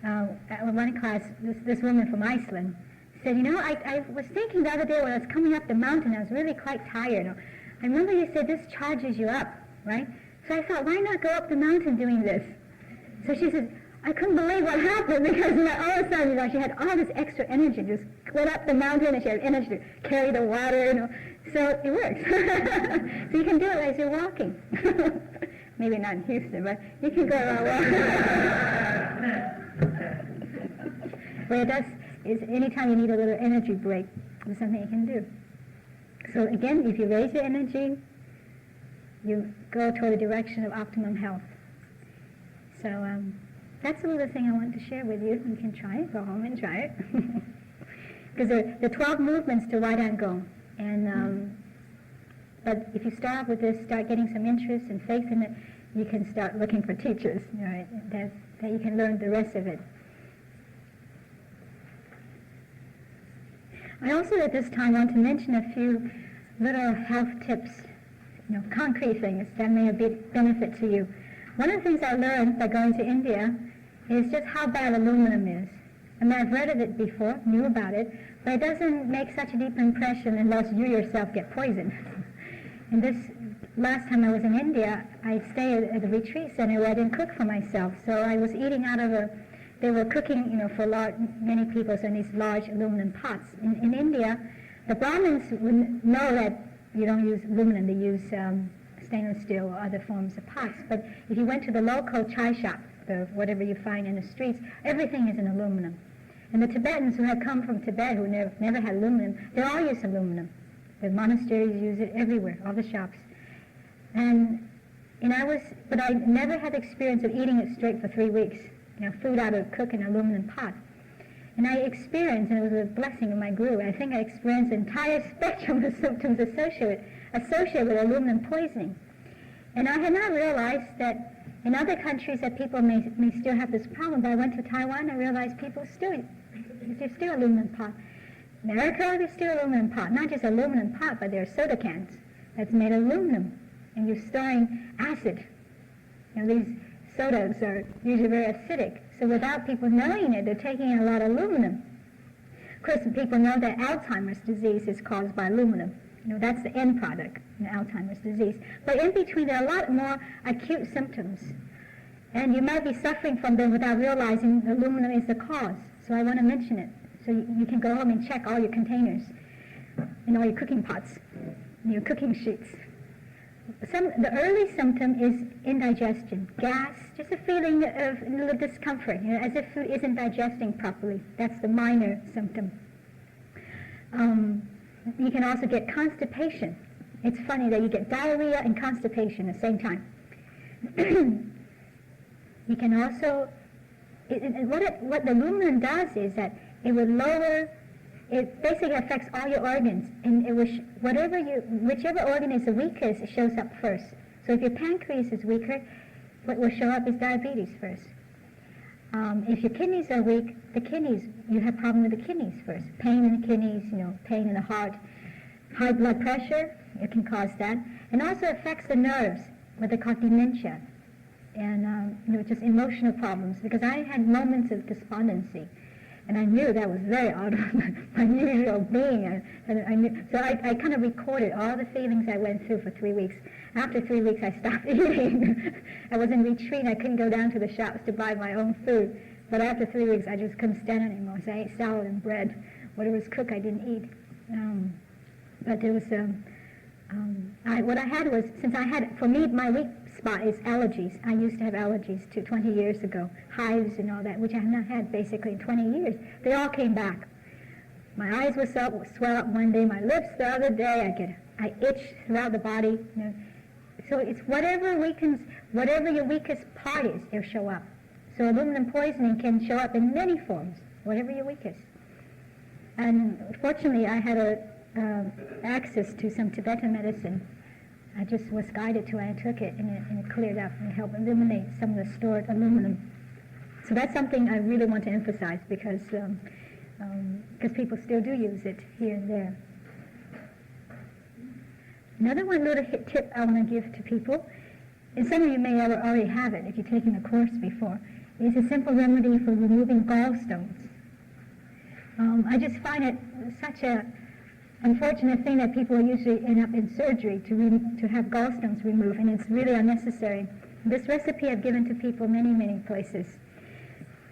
at one class, this woman from Iceland said, I was thinking the other day when I was coming up the mountain, I was really quite tired. I remember you said this charges you up, right? So I thought, why not go up the mountain doing this? So she said, I couldn't believe what happened, because all of a sudden, she had all this extra energy, just went up the mountain, and she had energy to carry the water, So it works. So you can do it as you're walking. Maybe not in Houston, but you can go around walking. What it does is anytime you need a little energy break, there's something you can do. So again, if you raise your energy, you go toward the direction of optimum health. So that's a little thing I want to share with you. You can try it. Go home and try it. Because there are 12 movements to right angle. And but if you start with this, start getting some interest and faith in it, you can start looking for teachers, that you can learn the rest of it. I also at this time want to mention a few little health tips, concrete things that may be benefit to you. One of the things I learned by going to India is just how bad aluminum is. I mean, I've read of it before, knew about it, but it doesn't make such a deep impression unless you yourself get poisoned. And this last time I was in India, I stayed at a retreat center where I didn't cook for myself. So I was eating out of they were cooking, for many people, so in these large aluminum pots. In India, the Brahmins would know that you don't use aluminum, they use stainless steel or other forms of pots. But if you went to the local chai shop, whatever you find in the streets, everything is in aluminum. And the Tibetans who had come from Tibet, who never had aluminum, they all use aluminum. The monasteries use it everywhere, all the shops. But I never had the experience of eating it straight for 3 weeks. Food out of cook in an aluminum pot. And I experienced, and it was a blessing of my guru, I think I experienced the entire spectrum of symptoms associated with aluminum poisoning. And I had not realized that in other countries that people may still have this problem, but I went to Taiwan, I realized there's still aluminum pot. America, there's still aluminum pot. Not just aluminum pot, but there are soda cans that's made of aluminum. And you're storing acid. These sodas are usually very acidic. So without people knowing it, they're taking in a lot of aluminum. Of course, people know that Alzheimer's disease is caused by aluminum. That's the end product, Alzheimer's disease. But in between, there are a lot more acute symptoms. And you might be suffering from them without realizing aluminum is the cause. So I want to mention it. So you can go home and check all your containers and all your cooking pots and your cooking sheets. The early symptom is indigestion, gas, just a feeling of a little discomfort, as if food isn't digesting properly. That's the minor symptom. You can also get constipation. It's funny that you get diarrhea and constipation at the same time. You can also, what the aluminum does is that it would lower, it basically affects all your organs, and it will whichever organ is the weakest, it shows up first. So if your pancreas is weaker, what will show up is diabetes first. If your kidneys are weak, you have problem with the kidneys first. Pain in the kidneys, pain in the heart. High blood pressure, it can cause that. And also affects the nerves, what they call dementia. And just emotional problems, because I had moments of despondency. And I knew that was very out of my usual being. So I kind of recorded all the feelings I went through for 3 weeks. After 3 weeks, I stopped eating. I was in retreat. I couldn't go down to the shops to buy my own food. But after 3 weeks, I just couldn't stand it anymore. So I ate salad and bread. Whatever was cooked, I didn't eat. But there was what I had was, since I had, for me, my weak spot is allergies. I used to have allergies 20 years ago, hives and all that, which I have not had basically in 20 years. They all came back. My eyes would swell up one day, my lips the other day. I itch throughout the body. You know. So it's whatever your weakest part is, it'll show up. So aluminum poisoning can show up in many forms, whatever your weakest. And fortunately, I had access to some Tibetan medicine. I just was guided to, I took it, and it cleared up and helped eliminate some of the stored aluminum. So that's something I really want to emphasize because people still do use it here and there. Another one little tip I want to give to people, and some of you may already have it if you've taken the course before, is a simple remedy for removing gallstones. I just find it such a unfortunate thing that people usually end up in surgery to have gallstones removed, and it's really unnecessary. This recipe I've given to people many, many places.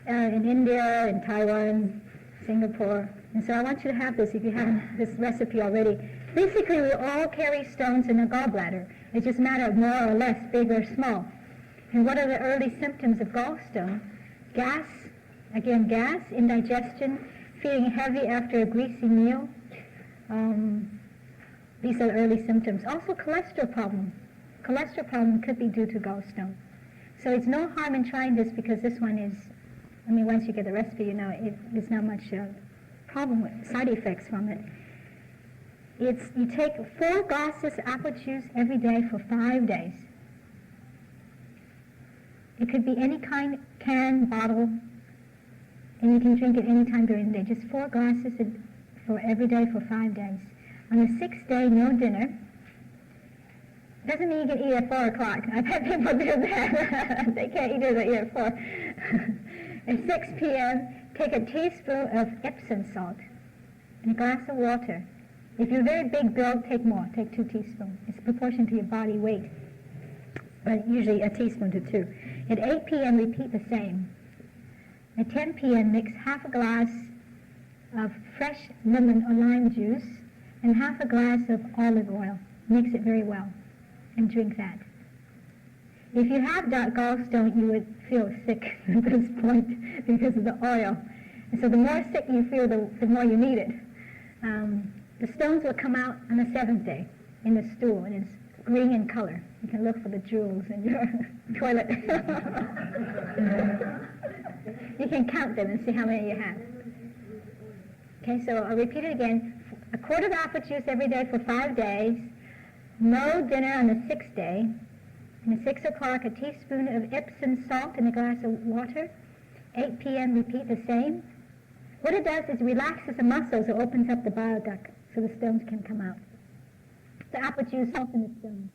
In India, in Taiwan, Singapore. And so I want you to have this if you haven't this recipe already. Basically, we all carry stones in the gallbladder. It's just a matter of more or less, big or small. And what are the early symptoms of gallstone? Gas, indigestion, feeling heavy after a greasy meal. These are the early symptoms. Also cholesterol problem. Cholesterol problem could be due to gallstone. So it's no harm in trying this because this one is, once you get the recipe, you know, there's not much problem with side effects from it. You take 4 glasses of apple juice every day for 5 days. It could be any kind, can, bottle, and you can drink it any time during the day. Just 4 glasses for every day for 5 days. On the 6th day, no dinner. Doesn't mean you can eat at 4 o'clock. I've had people do that. They can't eat it at 4. At 6 p.m., take a teaspoon of Epsom salt and a glass of water. If you're very big build, take more. Take 2 teaspoons. It's proportion to your body weight, but usually a teaspoon to 2. At 8 p.m., repeat the same. At 10 p.m., mix half a glass of fresh lemon or lime juice and half a glass of olive oil. Mix it very well and drink that. If you have gallstone, you would feel sick at this point because of the oil. And so the more sick you feel, the more you need it. The stones will come out on the 7th day in the stool, and it's green in color. You can look for the jewels in your toilet. You can count them and see how many you have. Okay, so I'll repeat it again. A quart of apple juice every day for 5 days. No dinner on the 6th day. And at 6 o'clock, a teaspoon of Epsom salt and a glass of water. 8 p.m., repeat the same. What it does is relaxes the muscles. It opens up the bile duct so the stones can come out. The apple juice helps in the stones.